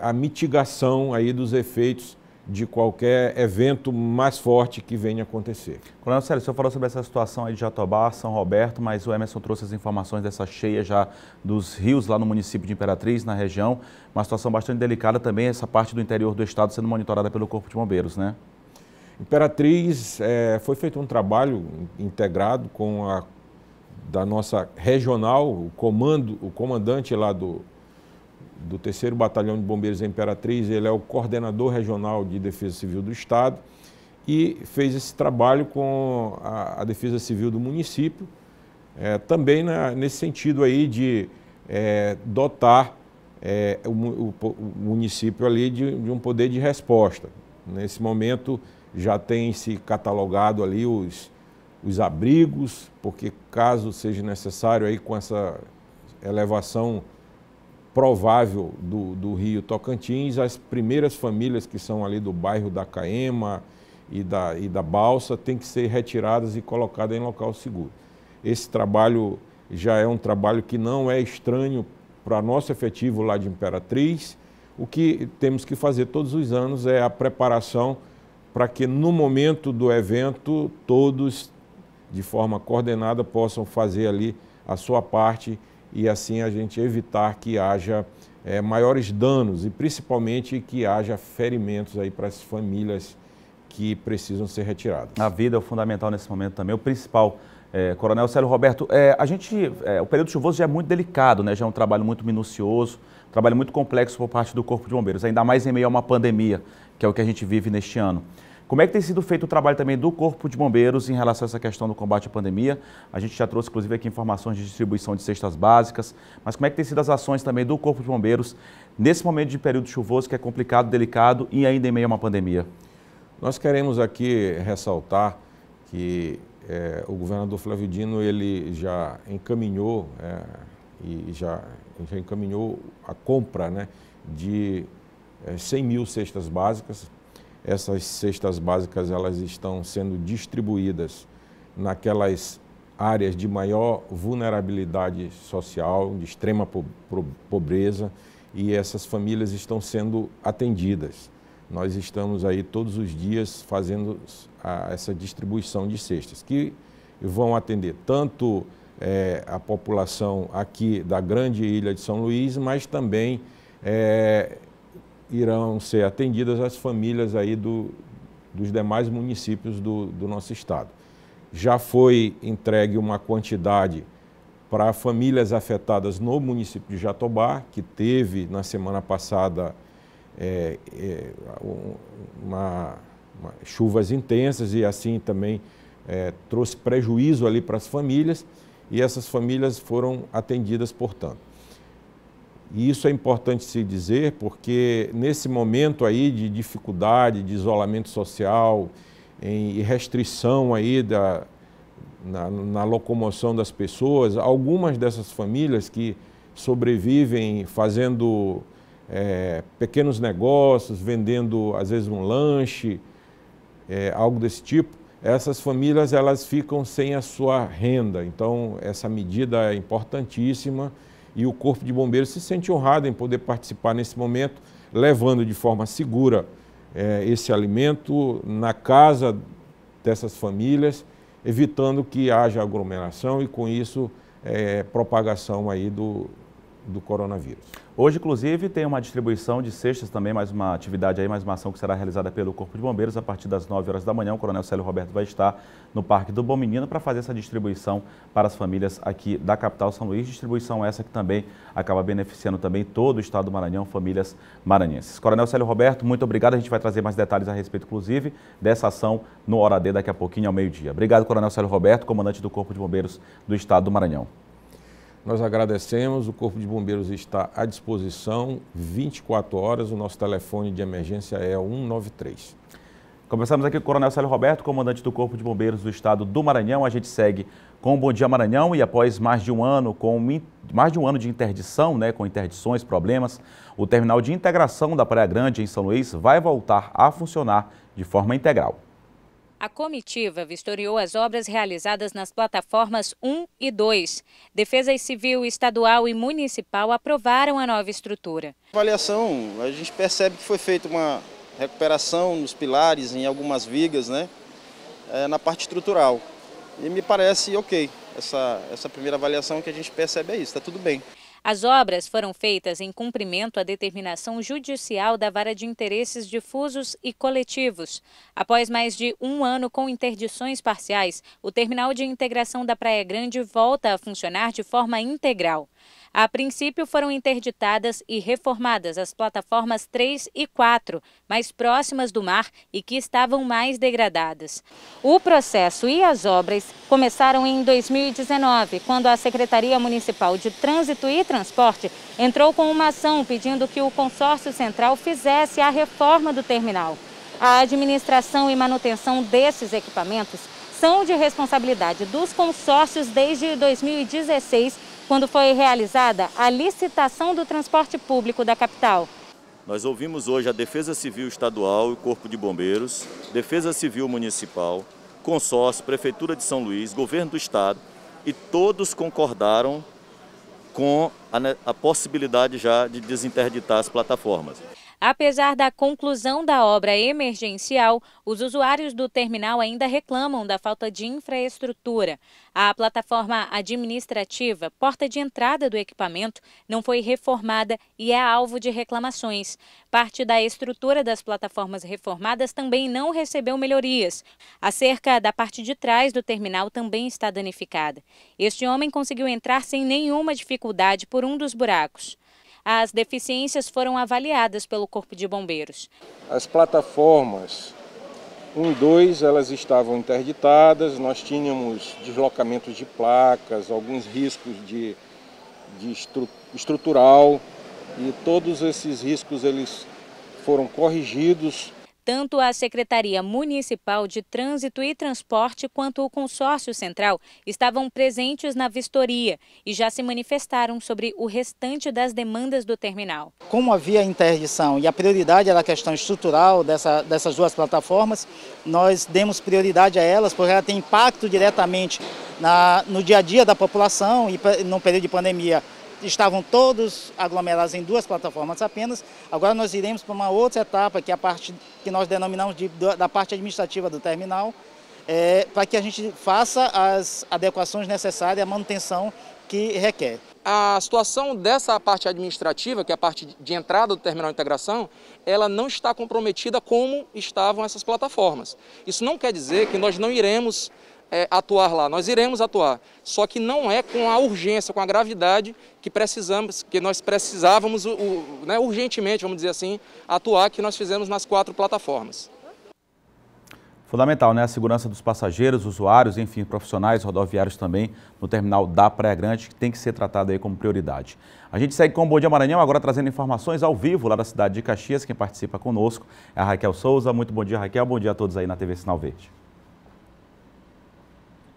a mitigação aí dos efeitos de qualquer evento mais forte que venha acontecer.
Coronel Célio, o senhor falou sobre essa situação aí de Jatobá, São Roberto, mas o Emerson trouxe as informações dessa cheia já dos rios lá no município de Imperatriz, na região. Uma situação bastante delicada também, essa parte do interior do estado sendo monitorada pelo Corpo de Bombeiros, né?
Imperatriz, foi feito um trabalho integrado com da nossa regional, o comandante lá do 3º Batalhão de Bombeiros da Imperatriz, ele é o coordenador regional de Defesa Civil do Estado e fez esse trabalho com a Defesa Civil do município, também nesse sentido aí de dotar o município ali de um poder de resposta. Nesse momento já tem se catalogado ali os abrigos, porque caso seja necessário aí com essa elevação provável do rio Tocantins, as primeiras famílias que são ali do bairro da Caema e da Balsa têm que ser retiradas e colocadas em local seguro. Esse trabalho já é um trabalho que não é estranho para nosso efetivo lá de Imperatriz. O que temos que fazer todos os anos é a preparação para que no momento do evento todos, de forma coordenada, possam fazer ali a sua parte e assim a gente evitar que haja maiores danos e principalmente que haja ferimentos aí para as famílias que precisam ser retiradas.
A vida é o fundamental nesse momento também. O principal Coronel Célio Roberto, o período chuvoso já é muito delicado, né? Já é um trabalho muito minucioso, um trabalho muito complexo por parte do Corpo de Bombeiros, ainda mais em meio a uma pandemia, que é o que a gente vive neste ano. Como é que tem sido feito o trabalho também do Corpo de Bombeiros em relação a essa questão do combate à pandemia? A gente já trouxe, inclusive, aqui informações de distribuição de cestas básicas, mas como é que tem sido as ações também do Corpo de Bombeiros nesse momento de período chuvoso que é complicado, delicado e ainda em meio a uma pandemia?
Nós queremos aqui ressaltar que o governador Flávio Dino ele já encaminhou já encaminhou a compra, né, de 100 mil cestas básicas. Essas cestas básicas elas estão sendo distribuídas naquelas áreas de maior vulnerabilidade social, de extrema pobreza, e essas famílias estão sendo atendidas. Nós estamos aí todos os dias fazendo essa distribuição de cestas, que vão atender tanto a população aqui da grande ilha de São Luís, mas também irão ser atendidas as famílias aí dos demais municípios do nosso estado. Já foi entregue uma quantidade para famílias afetadas no município de Jatobá, que teve na semana passada chuvas intensas e assim também trouxe prejuízo ali para as famílias, e essas famílias foram atendidas, portanto. E isso é importante se dizer porque nesse momento aí de dificuldade, de isolamento social e restrição aí na locomoção das pessoas, algumas dessas famílias que sobrevivem fazendo pequenos negócios, vendendo às vezes um lanche, algo desse tipo, essas famílias elas ficam sem a sua renda. Então essa medida é importantíssima. E o Corpo de Bombeiros se sente honrado em poder participar nesse momento, levando de forma segura esse alimento na casa dessas famílias, evitando que haja aglomeração e, com isso, propagação aí do coronavírus.
Hoje, inclusive, tem uma distribuição de cestas também, mais uma atividade aí, mais uma ação que será realizada pelo Corpo de Bombeiros a partir das 9 horas da manhã. O Coronel Célio Roberto vai estar no Parque do Bom Menino para fazer essa distribuição para as famílias aqui da capital São Luís. Distribuição essa que também acaba beneficiando também todo o estado do Maranhão, famílias maranhenses. Coronel Célio Roberto, muito obrigado. A gente vai trazer mais detalhes a respeito, inclusive, dessa ação no Hora D daqui a pouquinho, ao meio-dia. Obrigado, Coronel Célio Roberto, comandante do Corpo de Bombeiros do estado do Maranhão.
Nós agradecemos, o Corpo de Bombeiros está à disposição 24 horas, o nosso telefone de emergência é 193.
Conversamos aqui com o Coronel Célio Roberto, comandante do Corpo de Bombeiros do estado do Maranhão. A gente segue com o Bom Dia Maranhão e após mais de um ano de interdição, né, com interdições, problemas, o terminal de integração da Praia Grande em São Luís vai voltar a funcionar de forma integral.
A comitiva vistoriou as obras realizadas nas plataformas 1 e 2. Defesa Civil, Estadual e Municipal aprovaram a nova estrutura.
Avaliação, a gente percebe que foi feita uma recuperação nos pilares, em algumas vigas, né, na parte estrutural. E me parece ok, essa primeira avaliação que a gente percebe é isso, está tudo bem.
As obras foram feitas em cumprimento à determinação judicial da Vara de Interesses Difusos e Coletivos. Após mais de um ano com interdições parciais, o terminal de integração da Praia Grande volta a funcionar de forma integral. A princípio foram interditadas e reformadas as plataformas 3 e 4, mais próximas do mar e que estavam mais degradadas. O processo e as obras começaram em 2019, quando a Secretaria Municipal de Trânsito e Transporte entrou com uma ação pedindo que o Consórcio Central fizesse a reforma do terminal. A administração e manutenção desses equipamentos são de responsabilidade dos consórcios desde 2016, quando foi realizada a licitação do transporte público da capital.
Nós ouvimos hoje a Defesa Civil Estadual e o Corpo de Bombeiros, Defesa Civil Municipal, Consórcio, Prefeitura de São Luís, Governo do Estado, e todos concordaram com a possibilidade já de desinterditar as plataformas.
Apesar da conclusão da obra emergencial, os usuários do terminal ainda reclamam da falta de infraestrutura. A plataforma administrativa, porta de entrada do equipamento, não foi reformada e é alvo de reclamações. Parte da estrutura das plataformas reformadas também não recebeu melhorias. A cerca da parte de trás do terminal também está danificada. Este homem conseguiu entrar sem nenhuma dificuldade por um dos buracos. As deficiências foram avaliadas pelo Corpo de Bombeiros.
As plataformas 1 e 2, elas estavam interditadas, nós tínhamos deslocamentos de placas, alguns riscos de estrutural, e todos esses riscos eles foram corrigidos.
Tanto a Secretaria Municipal de Trânsito e Transporte quanto o Consórcio Central estavam presentes na vistoria e já se manifestaram sobre o restante das demandas do terminal.
Como havia interdição e a prioridade era a questão estrutural dessas duas plataformas, nós demos prioridade a elas porque ela tem impacto diretamente no dia a dia da população e no período de pandemia. Estavam todos aglomerados em 2 plataformas apenas. Agora nós iremos para uma outra etapa, que é a parte que nós denominamos da parte administrativa do terminal, para que a gente faça as adequações necessárias à manutenção que requer.
A situação dessa parte administrativa, que é a parte de entrada do terminal de integração, ela não está comprometida como estavam essas plataformas. Isso não quer dizer que nós não iremos atuar lá, nós iremos atuar, só que não é com a urgência, com a gravidade que nós precisávamos urgentemente, vamos dizer assim, atuar, que nós fizemos nas 4 plataformas.
Fundamental, né? A segurança dos passageiros, usuários, enfim, profissionais rodoviários também no terminal da Praia Grande, que tem que ser tratado aí como prioridade. A gente segue com o Bom Dia Maranhão, agora trazendo informações ao vivo lá da cidade de Caxias. Quem participa conosco é a Raquel Souza. Muito bom dia, Raquel. Bom dia a todos aí na TV Sinal Verde.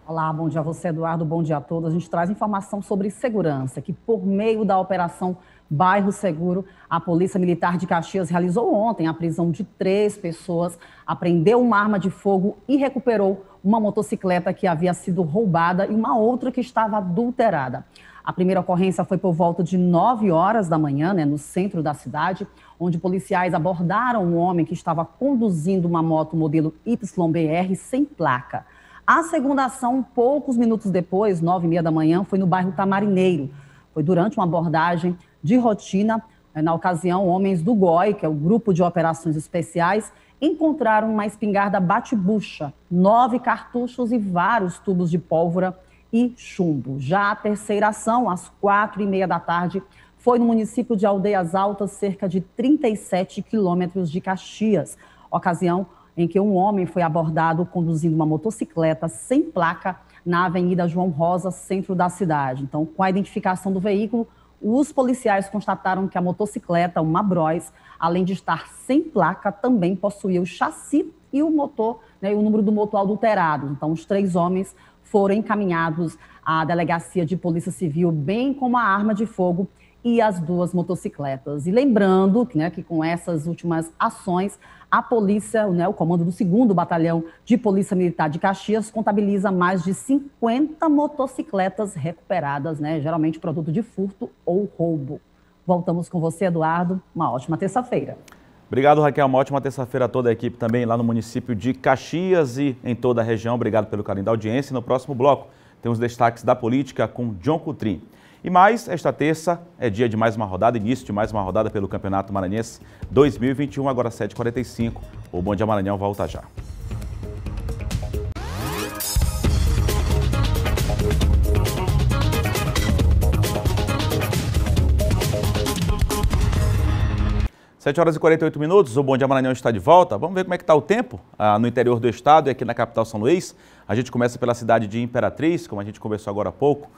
Olá, bom dia a você, Eduardo, bom dia a todos. A gente traz informação sobre segurança, que por meio da Operação Bairro Seguro, a Polícia Militar de Caxias realizou ontem a prisão de 3 pessoas, apreendeu uma arma de fogo e recuperou uma motocicleta que havia sido roubada e uma outra que estava adulterada. A primeira ocorrência foi por volta de 9 horas da manhã, no centro da cidade, onde policiais abordaram um homem que estava conduzindo uma moto modelo YBR sem placa. A segunda ação, poucos minutos depois, 9h30 da manhã, foi no bairro Tamarineiro. Foi durante uma abordagem de rotina. Na ocasião, homens do GOI, que é o Grupo de Operações Especiais, encontraram uma espingarda bate-bucha, 9 cartuchos e vários tubos de pólvora e chumbo. Já a terceira ação, às 4h30 da tarde, foi no município de Aldeias Altas, cerca de 37 quilômetros de Caxias. Ocasião em que um homem foi abordado conduzindo uma motocicleta sem placa na Avenida João Rosa, centro da cidade. Então, com a identificação do veículo, os policiais constataram que a motocicleta, uma Bros, além de estar sem placa, também possuía o chassi e o motor, e o número do motor adulterado. Então, os 3 homens foram encaminhados à Delegacia de Polícia Civil, bem como a arma de fogo e as 2 motocicletas. E lembrando que com essas últimas ações, a polícia, o comando do 2º Batalhão de Polícia Militar de Caxias, contabiliza mais de 50 motocicletas recuperadas, geralmente produto de furto ou roubo. Voltamos com você, Eduardo. Uma ótima terça-feira.
Obrigado, Raquel. Uma ótima terça-feira a toda a equipe também lá no município de Caxias e em toda a região. Obrigado pelo carinho da audiência. E no próximo bloco tem os destaques da política com John Coutrin. E mais, esta terça é dia de mais uma rodada, início de mais uma rodada pelo Campeonato Maranhense 2021, agora 7h45. O Bom Dia Maranhão volta já. Sete horas e 48 minutos, o Bom Dia Maranhão está de volta. Vamos ver como é que está o tempo no interior do estado e aqui na capital São Luís. A gente começa pela cidade de Imperatriz, como a gente conversou agora há pouco.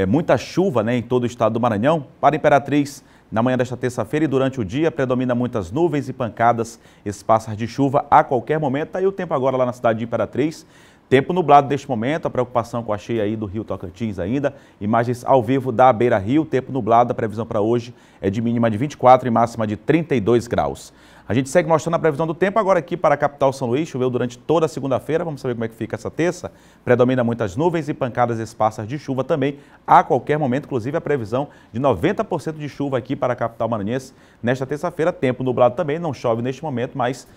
Muita chuva em todo o estado do Maranhão. Para Imperatriz, na manhã desta terça-feira e durante o dia, predomina muitas nuvens e pancadas, espaços de chuva a qualquer momento. Aí o tempo agora lá na cidade de Imperatriz, Tempo nublado neste momento, a preocupação com a cheia aí do Rio Tocantins ainda. Imagens ao vivo da Beira Rio, tempo nublado, a previsão para hoje é de mínima de 24 e máxima de 32 graus. A gente segue mostrando a previsão do tempo agora aqui para a capital São Luís. Choveu durante toda a segunda-feira, vamos saber como é que fica essa terça. Predomina muitas nuvens e pancadas esparsas de chuva também a qualquer momento, inclusive a previsão de 90% de chuva aqui para a capital maranhense nesta terça-feira. Tempo nublado também, não chove neste momento, mas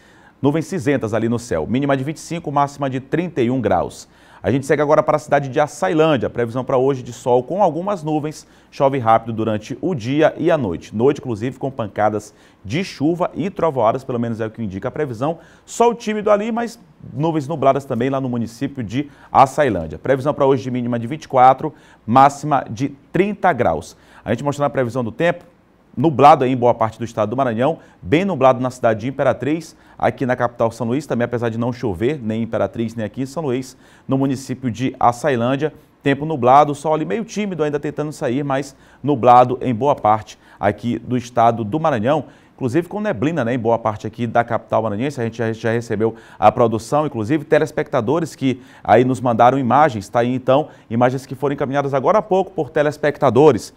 nuvens cinzentas ali no céu. Mínima de 25, máxima de 31 graus. A gente segue agora para a cidade de Açailândia. Previsão para hoje de sol com algumas nuvens. Chove rápido durante o dia e a noite. Noite, inclusive, com pancadas de chuva e trovoadas, pelo menos é o que indica a previsão. Sol tímido ali, mas nuvens nubladas também lá no município de Açailândia. Previsão para hoje de mínima de 24, máxima de 30 graus. A gente mostrando a previsão do tempo. Nublado aí em boa parte do estado do Maranhão, bem nublado na cidade de Imperatriz, aqui na capital São Luís, também apesar de não chover, nem em Imperatriz, nem aqui em São Luís, no município de Açailândia, tempo nublado, sol ali meio tímido ainda tentando sair, mas nublado em boa parte aqui do estado do Maranhão, inclusive com neblina, né, em boa parte aqui da capital maranhense. A gente já recebeu a produção, inclusive telespectadores que aí nos mandaram imagens, tá aí então, imagens que foram encaminhadas agora há pouco por telespectadores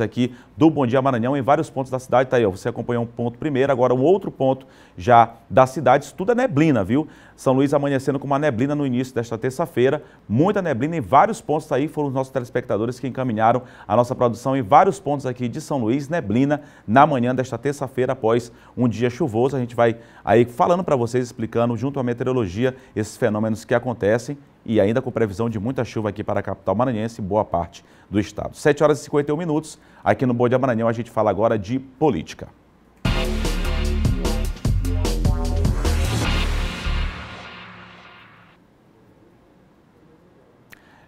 aqui do Bom Dia Maranhão em vários pontos da cidade. Tá aí, ó, você acompanhou um ponto primeiro, agora um outro ponto já da cidade. Isso tudo é neblina, viu? São Luís amanhecendo com uma neblina no início desta terça-feira, muita neblina em vários pontos aí, foram os nossos telespectadores que encaminharam a nossa produção em vários pontos aqui de São Luís, neblina na manhã desta terça-feira após um dia chuvoso. A gente vai aí falando para vocês, explicando junto à meteorologia esses fenômenos que acontecem e ainda com previsão de muita chuva aqui para a capital maranhense e boa parte do estado. 7 horas e 51 minutos, aqui no Bom Dia Maranhão a gente fala agora de política.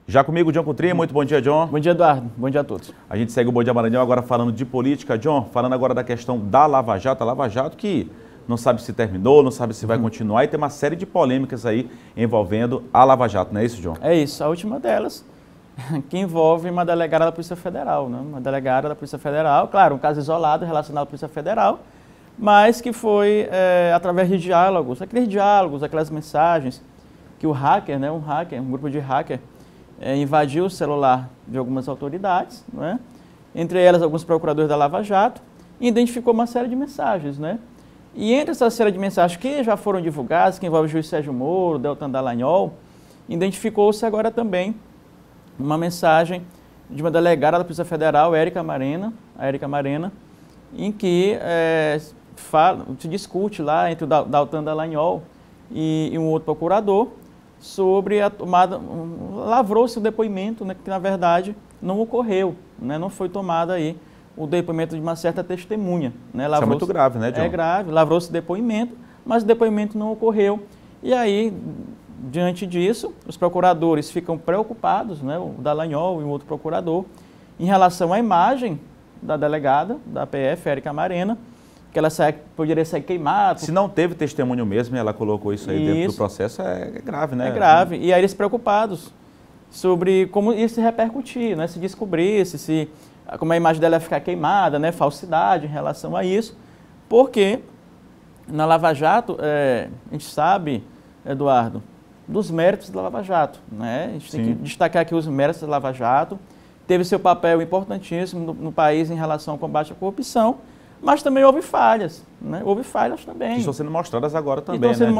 Já comigo, John Coutrinho. Muito bom dia, John.
Bom dia, Eduardo. Bom dia a todos.
A gente segue o Bom Dia Maranhão agora falando de política. John, falando agora da questão da Lava Jato. A Lava Jato que não sabe se terminou, não sabe se vai continuar e tem uma série de polêmicas aí envolvendo a Lava Jato, não é isso, John?
É isso. A última delas, que envolve uma delegada da Polícia Federal, né? Uma delegada da Polícia Federal, claro, um caso isolado relacionado à Polícia Federal, mas que foi através de diálogos, aquelas mensagens que o hacker, né, um grupo de hacker, invadiu o celular de algumas autoridades, né? Entre elas alguns procuradores da Lava Jato, e identificou uma série de mensagens, né? E entre essa série de mensagens que já foram divulgadas, que envolve o juiz Sérgio Moro, Deltan Dallagnol, identificou-se agora também uma mensagem de uma delegada da Polícia Federal, Érica Marena, em que se discute lá entre o Deltan Dallagnol e um outro procurador sobre a tomada, lavrou-se o depoimento, né, que na verdade não ocorreu, né, não foi tomado aí o depoimento de uma certa testemunha. Né,
isso é muito grave, né, John?
É grave, lavrou-se o depoimento, mas o depoimento não ocorreu. E aí, diante disso, os procuradores ficam preocupados, né, o Dallagnol e o outro procurador, em relação à imagem da delegada, da PF, Érica Marena, que ela poderia ser queimada.
Se não teve testemunho mesmo e ela colocou isso aí dentro do processo, é grave, né?
É grave. E aí eles preocupados sobre como isso se repercutir, né? Se descobrisse, como a imagem dela ia ficar queimada, né? Falsidade em relação a isso. Porque na Lava Jato, a gente sabe, Eduardo, dos méritos da Lava Jato, né? A gente tem que destacar aqui os méritos da Lava Jato. Teve seu papel importantíssimo no país em relação ao combate à corrupção, mas também houve falhas, né? Houve falhas também.
Que estão sendo mostradas agora também,
estão sendo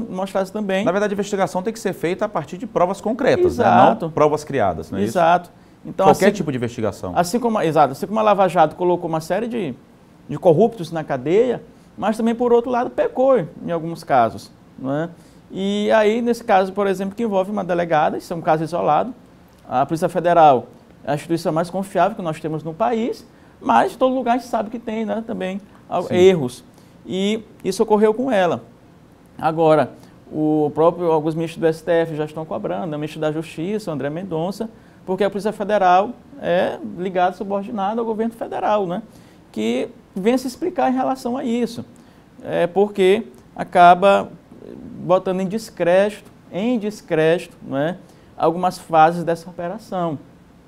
mostradas também.
Na verdade, a investigação tem que ser feita a partir de provas concretas, né? Não provas criadas, não é isso?
Exato. Então,
qualquer tipo de investigação.
Assim como a Lava Jato colocou uma série de corruptos na cadeia, mas também, por outro lado, pecou em alguns casos, né? E aí, nesse caso, por exemplo, que envolve uma delegada, isso é um caso isolado, a Polícia Federal é a instituição mais confiável que nós temos no país, mas em todo lugar a gente sabe que tem, né, também erros. E isso ocorreu com ela. Agora, alguns ministros do STF já estão cobrando, né, o ministro da Justiça, o André Mendonça, porque a Polícia Federal é ligada, subordinada ao governo federal, né, que vem se explicar em relação a isso. Porque acaba botando em descrédito, né, algumas fases dessa operação.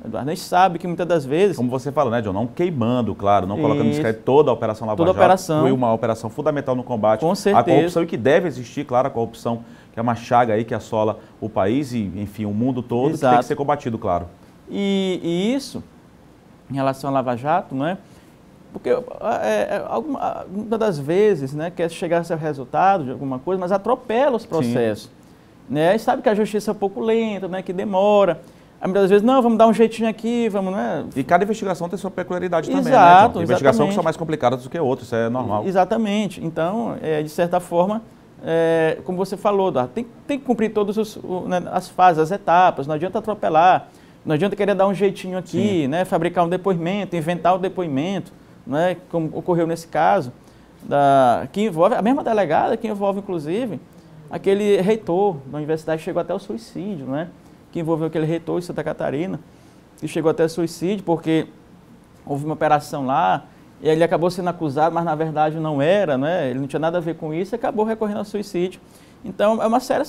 Eduardo, a gente sabe que muitas das vezes...
Como você fala, né, John? Não queimando, claro, não colocando em descrédito toda a Operação Lava Jato. Foi uma operação fundamental no combate à corrupção e que deve existir, claro, a corrupção, que é uma chaga aí que assola o país e, enfim, o mundo todo, que tem que ser combatido, claro.
E isso, em relação à Lava Jato, né? Porque muitas das vezes, né, quer chegar a ser resultado de alguma coisa, mas atropela os processos. Né? A gente sabe que a justiça é um pouco lenta, né, que demora. Aí, muitas vezes, não, vamos dar um jeitinho aqui, vamos, né?
E cada investigação tem sua peculiaridade também,
né, John?
Investigação que são mais complicadas do que outras, isso é normal.
Exatamente. Então, de certa forma, como você falou, tem que cumprir todas as fases, as etapas, não adianta atropelar, não adianta querer dar um jeitinho aqui, né, fabricar um depoimento, inventar o depoimento, né, como ocorreu nesse caso, que envolve a mesma delegada, que envolve, inclusive, aquele reitor da universidade que chegou até o suicídio, né? Que envolveu aquele reitor de Santa Catarina, que chegou até o suicídio porque houve uma operação lá, e ele acabou sendo acusado, mas na verdade não era, né? Ele não tinha nada a ver com isso e acabou recorrendo ao suicídio. Então é uma série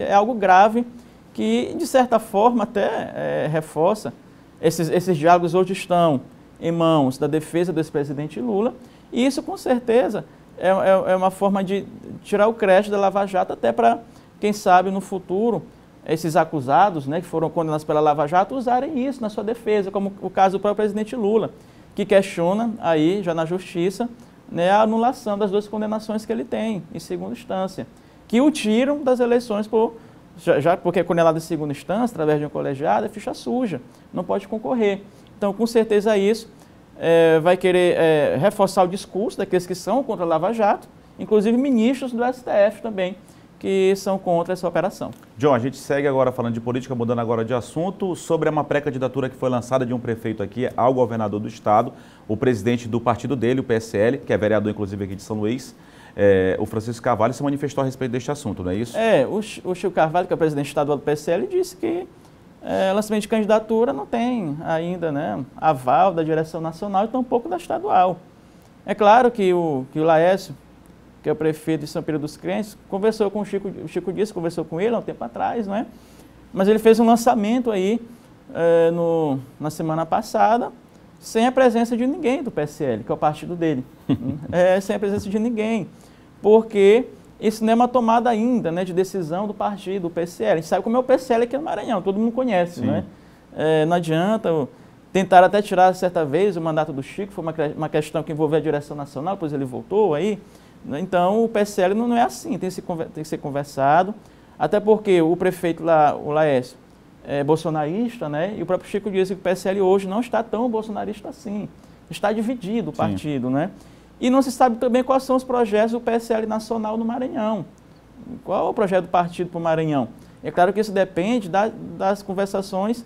é algo grave que, de certa forma, até reforça. Esses diálogos hoje estão em mãos da defesa do ex-presidente Lula, e isso, com certeza, é uma forma de tirar o crédito da Lava Jato, até para, quem sabe, no futuro, esses acusados, né, que foram condenados pela Lava Jato, usarem isso na sua defesa, como o caso do próprio presidente Lula, que questiona aí, já na justiça, né, a anulação das 2 condenações que ele tem, em segunda instância, que o tiram das eleições porque é condenado em segunda instância, através de um colegiado, é ficha suja, não pode concorrer. Então, com certeza isso vai querer reforçar o discurso daqueles que são contra a Lava Jato, inclusive ministros do STF também, que são contra essa operação.
John, a gente segue agora falando de política, mudando agora de assunto, sobre uma pré-candidatura que foi lançada de um prefeito aqui ao governador do estado, o presidente do partido dele, o PSL, que é vereador inclusive aqui de São Luís, o Francisco Carvalho, se manifestou a respeito deste assunto, não é isso?
O Chico Carvalho, que é o presidente estadual do PSL, disse que lançamento de candidatura não tem ainda, né, aval da direção nacional e tampouco da estadual. É claro que o Laércio, que é o prefeito de São Pedro dos Crentes, conversou com o Chico Dias, conversou com ele há um tempo atrás, né? Mas ele fez um lançamento aí na semana passada, sem a presença de ninguém do PSL, que é o partido dele. Sem a presença de ninguém, porque isso não é uma tomada ainda, né, de decisão do partido, do PSL. A gente sabe como é o PSL aqui no Maranhão, todo mundo conhece, né? Não adianta. Tentaram até tirar certa vez o mandato do Chico, foi uma questão que envolveu a direção nacional, depois ele voltou aí. Então, o PSL não é assim, tem que ser conversado, até porque o prefeito lá, o Laércio, é bolsonarista, né? E o próprio Chico disse que o PSL hoje não está tão bolsonarista assim, está dividido o partido, né? E não se sabe também quais são os projetos do PSL nacional no Maranhão. Qual é o projeto do partido para o Maranhão? É claro que isso depende das conversações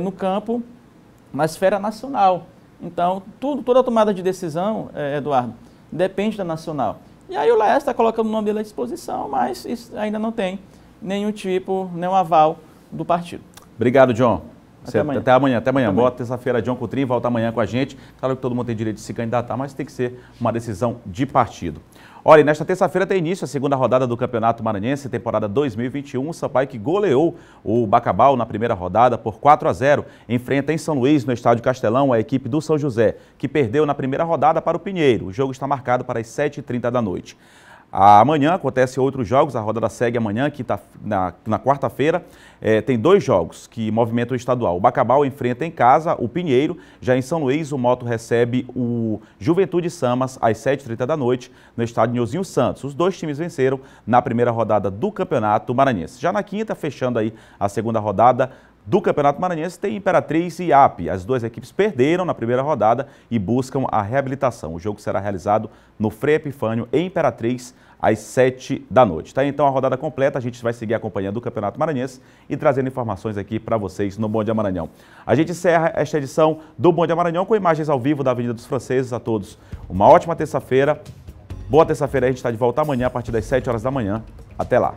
no campo, na esfera nacional. Então, toda a tomada de decisão, Eduardo, depende da nacional. E aí o Laércio está colocando o nome dele à disposição, mas isso ainda não tem nenhum aval do partido.
Obrigado, John.
Até amanhã.
Até amanhã. Boa terça-feira, John Coutrin, volta amanhã com a gente. Claro que todo mundo tem direito de se candidatar, mas tem que ser uma decisão de partido. Olha, nesta terça-feira tem início a segunda rodada do Campeonato Maranhense, temporada 2021. O Sampaio, que goleou o Bacabal na primeira rodada por 4-0, enfrenta em São Luís, no estádio Castelão, a equipe do São José, que perdeu na primeira rodada para o Pinheiro. O jogo está marcado para as 7h30 da noite. Amanhã acontecem outros jogos, a rodada segue amanhã, que está na quarta-feira. Tem 2 jogos que movimentam o estadual. O Bacabal enfrenta em casa o Pinheiro. Já em São Luís, o Moto recebe o Juventude Samas às 7h30 da noite no estádio Nilzinho Santos. Os 2 times venceram na primeira rodada do Campeonato Maranhense. Já na quinta, fechando aí a segunda rodada do Campeonato Maranhense, tem Imperatriz e IAP. As 2 equipes perderam na primeira rodada e buscam a reabilitação. O jogo será realizado no Frei Epifânio, em Imperatriz, às 7h da noite. Tá então a rodada completa, a gente vai seguir acompanhando o Campeonato Maranhense e trazendo informações aqui para vocês no Bom Dia Maranhão. A gente encerra esta edição do Bom Dia Maranhão com imagens ao vivo da Avenida dos Franceses. A todos uma ótima terça-feira. Boa terça-feira, a gente está de volta amanhã a partir das 7 horas da manhã. Até lá.